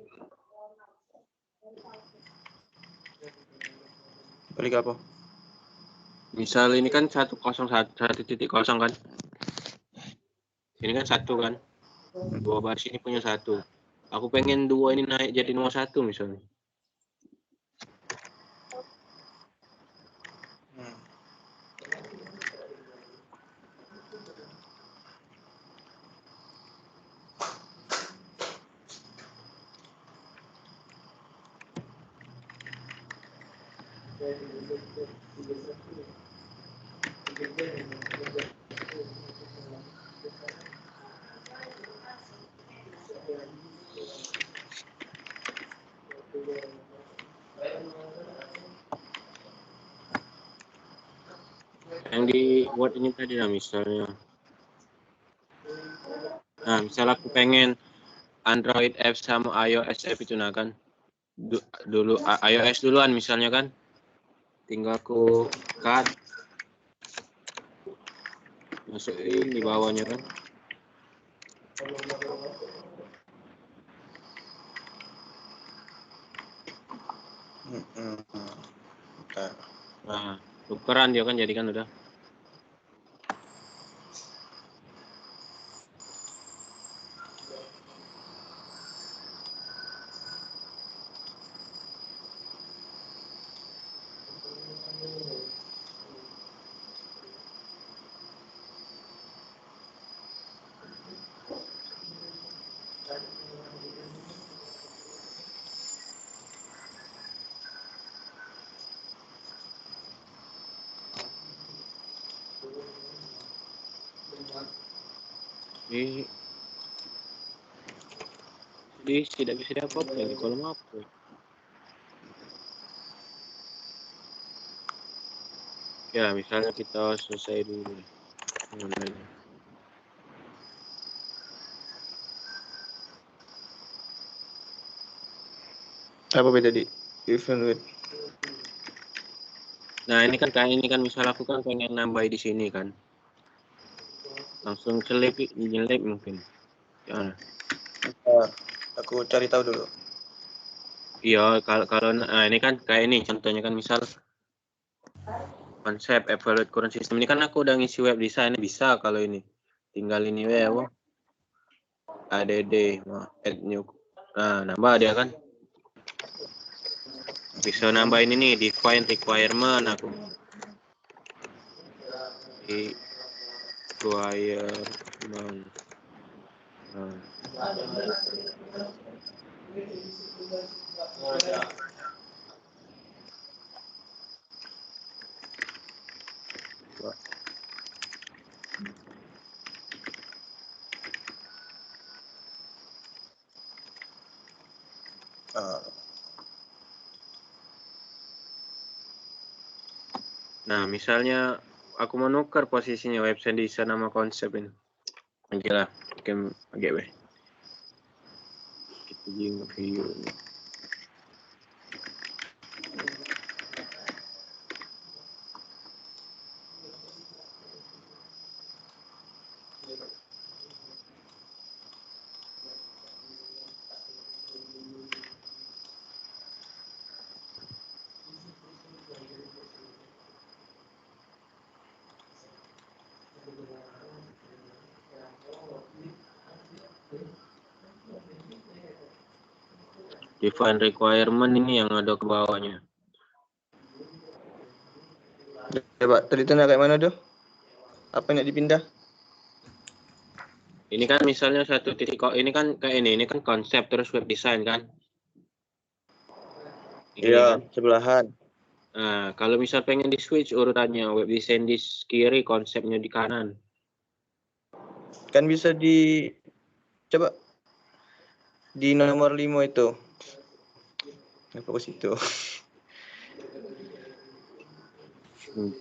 Balik apa? Misal ini kan 1.0 kan. Ini kan 1 kan. 2 baris ini punya 1. Aku pengen 2 ini naik jadi nomor 1 misalnya. Yang dibuat ini tadi lah misalnya. Nah, misal aku pengen Android app sama iOS app itu nah kan. Dulu iOS duluan misalnya kan. Tinggal aku cut. Masukin di bawahnya kan. Nah, tukeran dia kan jadi kan udah. Jadi tidak bisa dapat lagi kolom apa? Ya, misalnya kita selesai dulu. Apa beda di event with? Nah, ini kan kayak ini kan misal aku kan pengen nambah di sini kan. Langsung nyelip mungkin. Ya. Aku cari tahu dulu. Iya, kalau nah ini kan kayak ini contohnya kan misal konsep evaluate current system ini kan aku udah ngisi web design bisa kalau ini. Tinggal ini ya, add add new. Nah, nambah dia kan. Bisa nambahin ini define requirement aku. Requirement. Nah. Nah, misalnya aku mau nuker posisinya website design sama konsep ini. Oke lah, agak weh. Kita jing view. Define requirement ini yang ada ke bawahnya. Ya Pak, tadi itu kayak mana tuh? Apa yang dipindah? Ini kan misalnya satu titik kok ini kan kayak ini kan konsep terus web design kan. Iya, Kan? sebelahan. Nah, kalau misal pengen di switch urutannya web design di kiri, konsepnya di kanan. Kan bisa di coba di nomor 5 itu. Apa ke situ?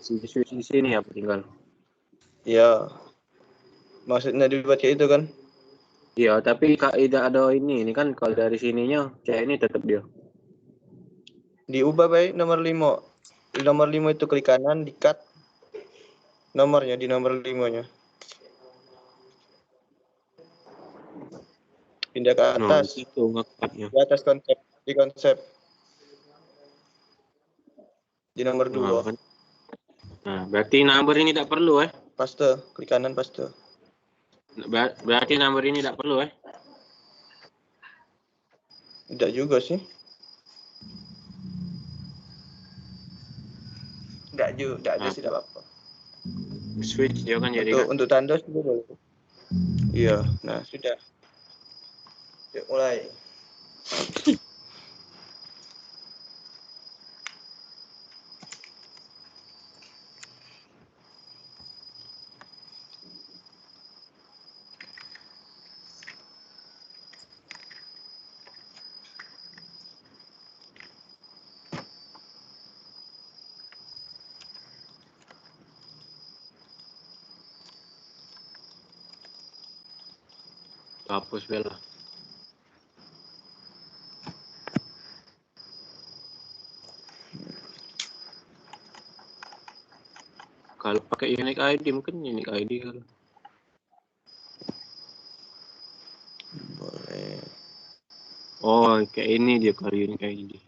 Di sini apa tinggal? Iya. Maksudnya dibuat kayak itu kan? Iya, tapi tidak ada ini kan kalau dari sininya kayak ini tetap dia. Diubah baik nomor 5. Di nomor 5 itu klik kanan, di-cut nomornya di nomor 5-nya. Pindah ke atas. Itu ngekatnya. Di atas konsep, di konsep. Di nomor 2. Kan. Nah, berarti number ini tidak perlu Paste, klik kanan paste. Berarti number ini tidak perlu Tidak juga sih. Tidak juga sih, tidak apa-apa. Switch dia kan jadi kan. Untuk tanda sudah boleh. Iya, nah sudah. Yuk mulai. hapus bela. Kalau pakai unique ID mungkin unique ID kalau. Boleh. Oh, kayak ini dia kali unique ID.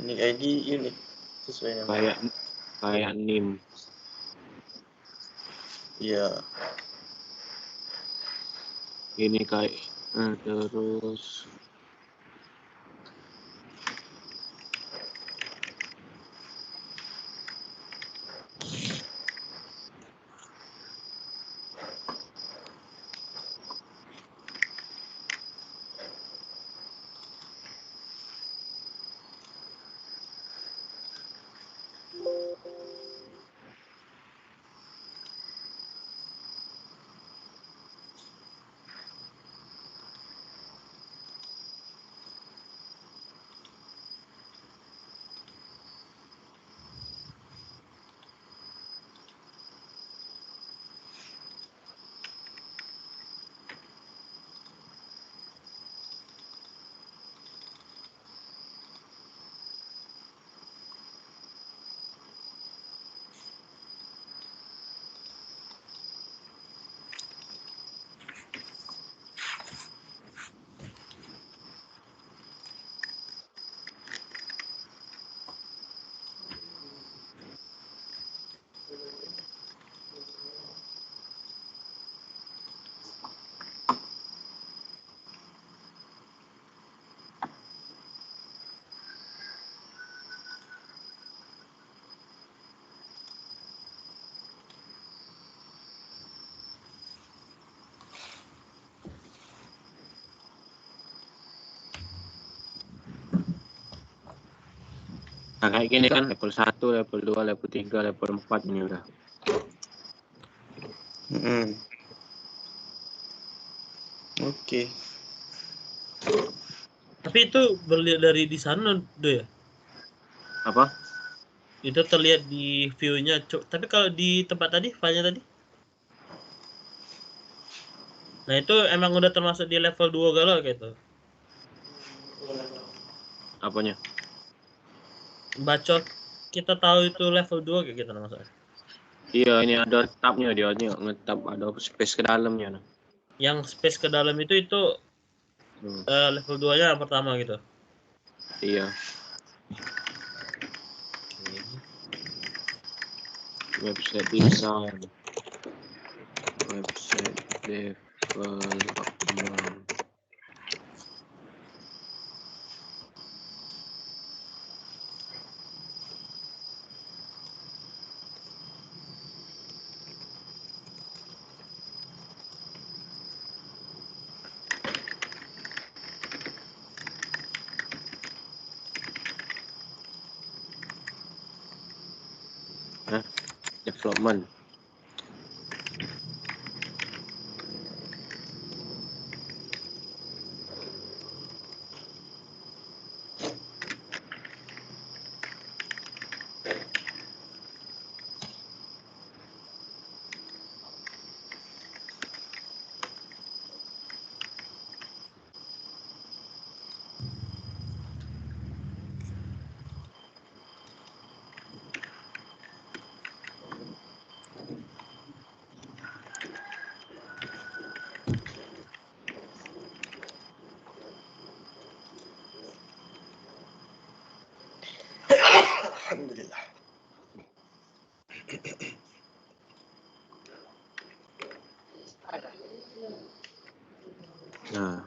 Unique ID unik sesuai nama. Kayak NIM. Iya. Ini kayak terus nah kayak gini kan level 1, level 2, level 3, level 4 ini udah. Oke. Tapi itu berlihat dari di sana tuh ya. Apa? Itu terlihat di view-nya. Tapi kalau di tempat tadi, filenya tadi. Nah, itu emang udah termasuk di level 2 galau gitu. Apanya? Bacot kita tahu itu level 2 kayak gitu maksudnya. Iya, ini ada tabnya dia ngetab ada space ke dalamnya. Nah. Yang space ke dalam itu level 2-nya yang pertama gitu. Iya. Website design. Website development. Development. Alhamdulillah. Nah.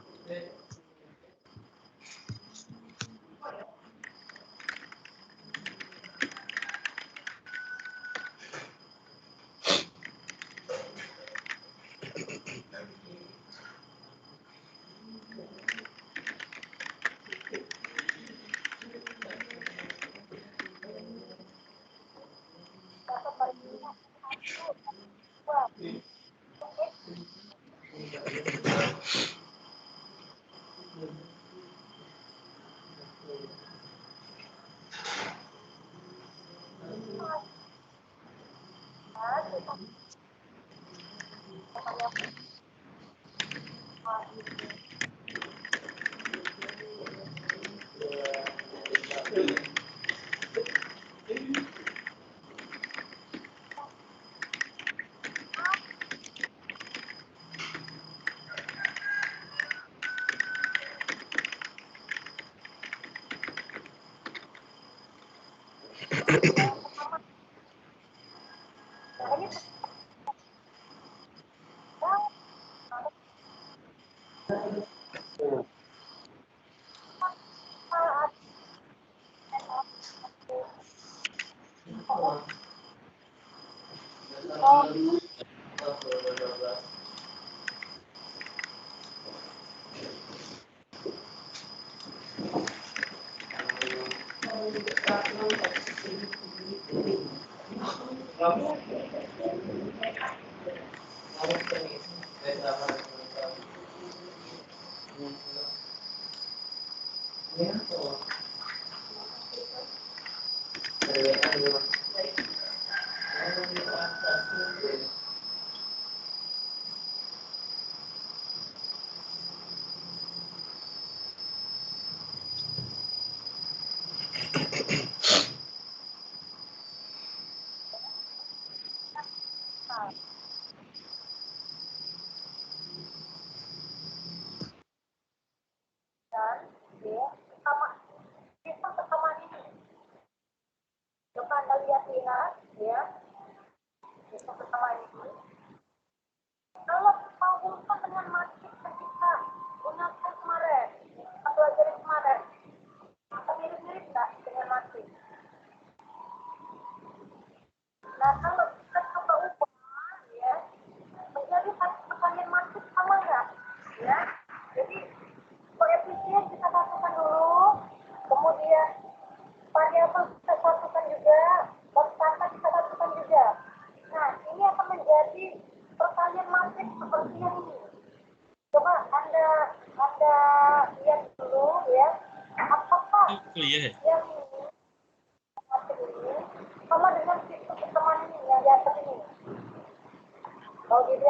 Kuliah ya?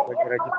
Lagi rajin.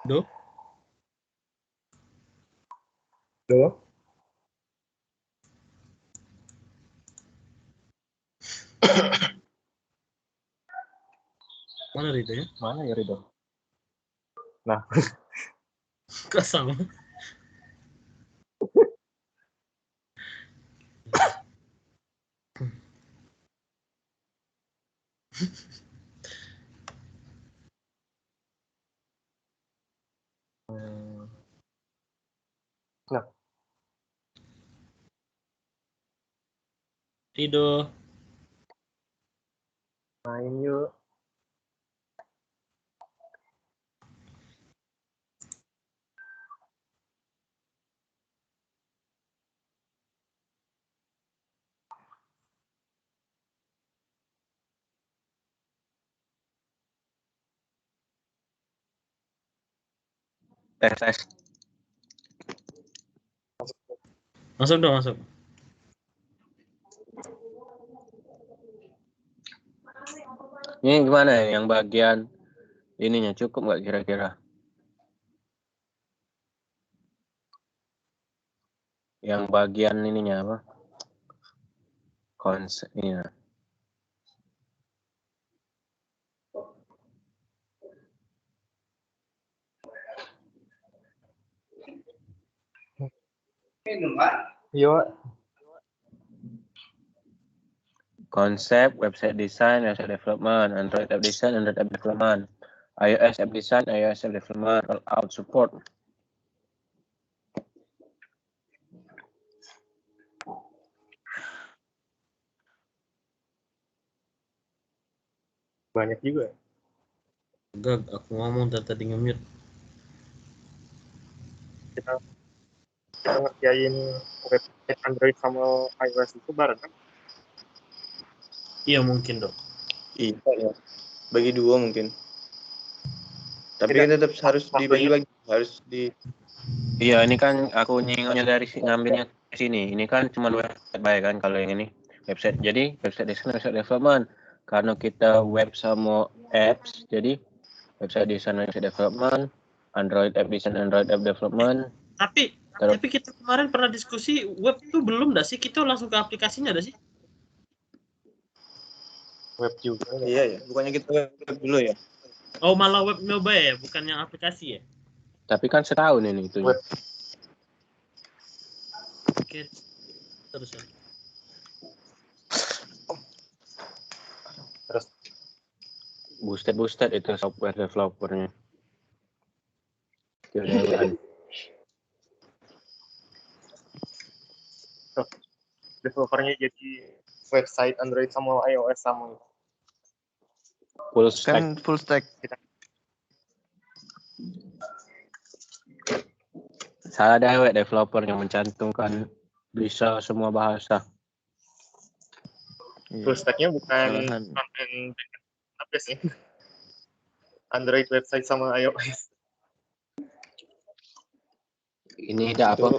Do? Do? Mana Rido ya? Mana ya Ridho? Nah, Kok sama? nah, Rido. main yuk. Tes. Masuk dong, masuk. Ini gimana ya, yang bagian ininya cukup nggak kira-kira? Yang bagian ininya apa? Konsep ini. Yuk. Konsep, website design, website development, Android app design, Android app development, iOS app design, iOS app development, rollout support. Banyak juga. Gag, aku ngomong tadi nge-mute. Kita ngerjain website Android sama iOS itu bareng kan? Iya mungkin dong. Iya ya. Bagi dua mungkin. Tapi Tidak. kan tetap harus dibagi-bagi, harus di. Iya, ini kan aku nyingoknya dari ngambilnya ke sini. Ini kan cuma website baik kan kalau yang ini website. Jadi website design, website development. Karena kita web sama apps, jadi website design, website development, Android app design, Android app development. Tapi Terus tapi kita kemarin pernah diskusi web tuh belum dah sih? Kita langsung ke aplikasinya dah sih? Web juga. Ya. Iya ya. Bukannya kita web dulu ya? Oh malah web mobile ya, bukan yang aplikasi ya? tapi kan setahun ini itu. Web. Oke, terus ya. Terus Boosted itu software developernya. Kira-kira developernya jadi website Android sama iOS sama. full stack. Kan full stack. Salah dewek developer yang mencantumkan bisa semua bahasa. Full stacknya bukan Malahan. front-end apa sih? Android website sama iOS. Ini tidak apa?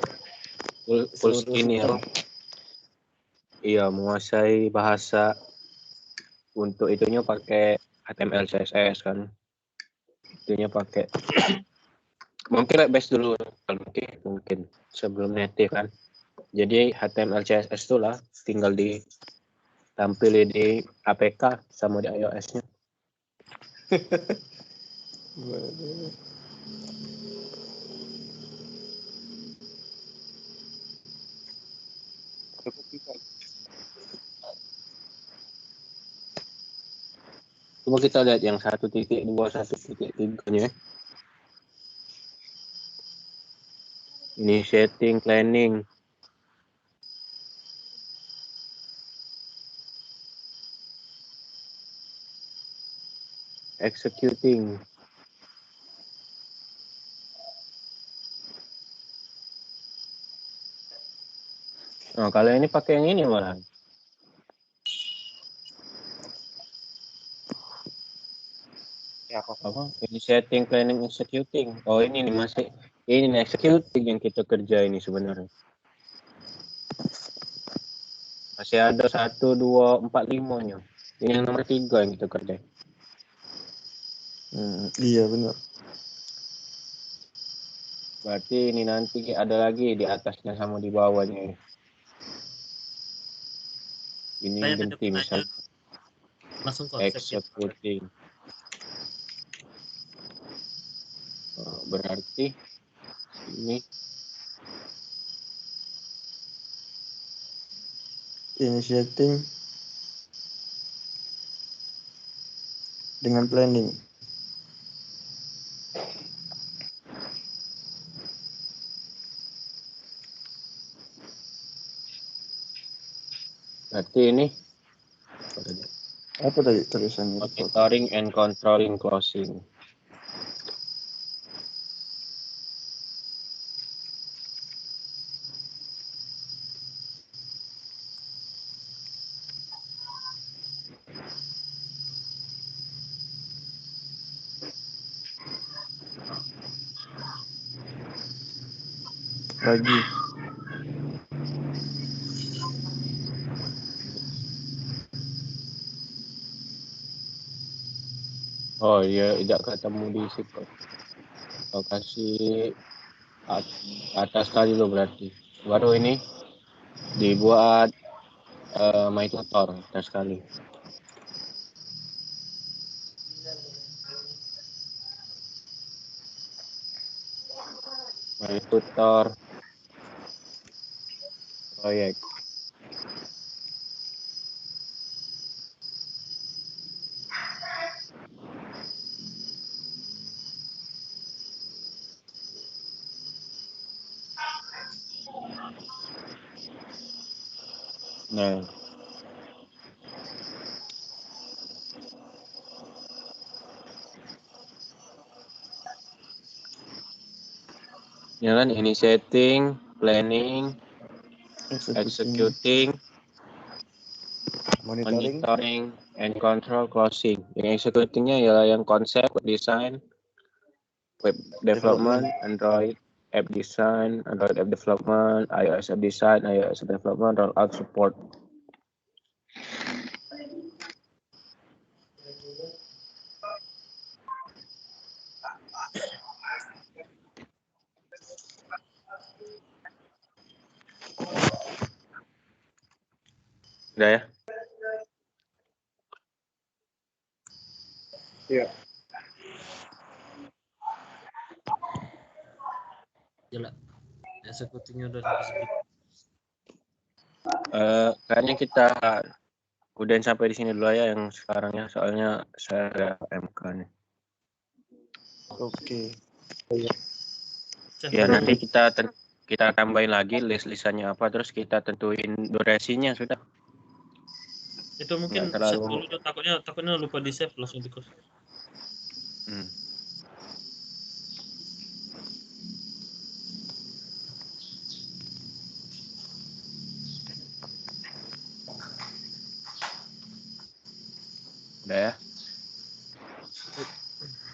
Full ini ya. Iya, menguasai bahasa untuk itunya pakai HTML CSS kan. Itunya pakai mungkin web base dulu kalau mungkin sebelum native kan. Jadi HTML CSS itu lah tinggal ditampilin di APK sama di iOS-nya. Coba kita lihat yang 1.2, 1.3-nya. Ini setting, planning. Executing. Nah, kalau ini pakai yang ini malah. Ya, apa? Ini setting, planning, executing. Oh, ini nih masih. Ini nih executing yang kita kerja ini sebenarnya. Masih ada 1, 2, 4, 5-nya. Ini yang nomor 3 yang kita kerja. Iya benar. Berarti ini nanti ada lagi di atasnya sama di bawahnya. Ini Saya ganti misalnya langsung konsep gitu. executing. Berarti ini Initiating dengan planning. berarti ini Apa tadi tulisannya? monitoring and controlling closing. Lagi. Oh iya, tidak ketemu di situ. Lokasi atas tadi lo berarti. Baru ini dibuat my tutor atas sekali. My tutor proyek. Nah, ya kan initiating, planning, executing, monitoring, and control closing. Yang executingnya ialah yang konsep, design, web development, Android app design, Android app development, iOS app design, iOS app development, rollout support. Udah ya? Iya. Gila. Eksekutifnya udah sampai segitu. Kayaknya kita udahin sampai di sini dulu ya yang sekarang ya, soalnya saya ada MK nih. Oke. Ya nanti kita tambahin lagi list-listannya apa, terus kita tentuin durasinya sudah. Itu mungkin Nggak terlalu- set dulu, takutnya lupa di save langsung di close. Udah ya?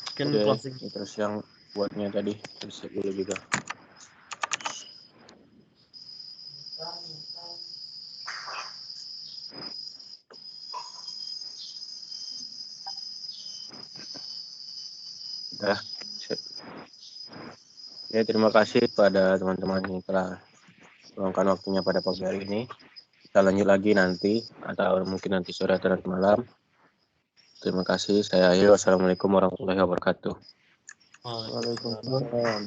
Mungkin Oke, closing. terus yang buatnya tadi terus dulu juga. Udah. Sip. Ya, terima kasih pada teman-teman yang telah meluangkan waktunya pada pagi hari ini. Kita lanjut lagi nanti atau mungkin nanti sore atau nanti malam. Terima kasih. Saya akhiri. Wassalamualaikum warahmatullahi wabarakatuh. Waalaikumsalam.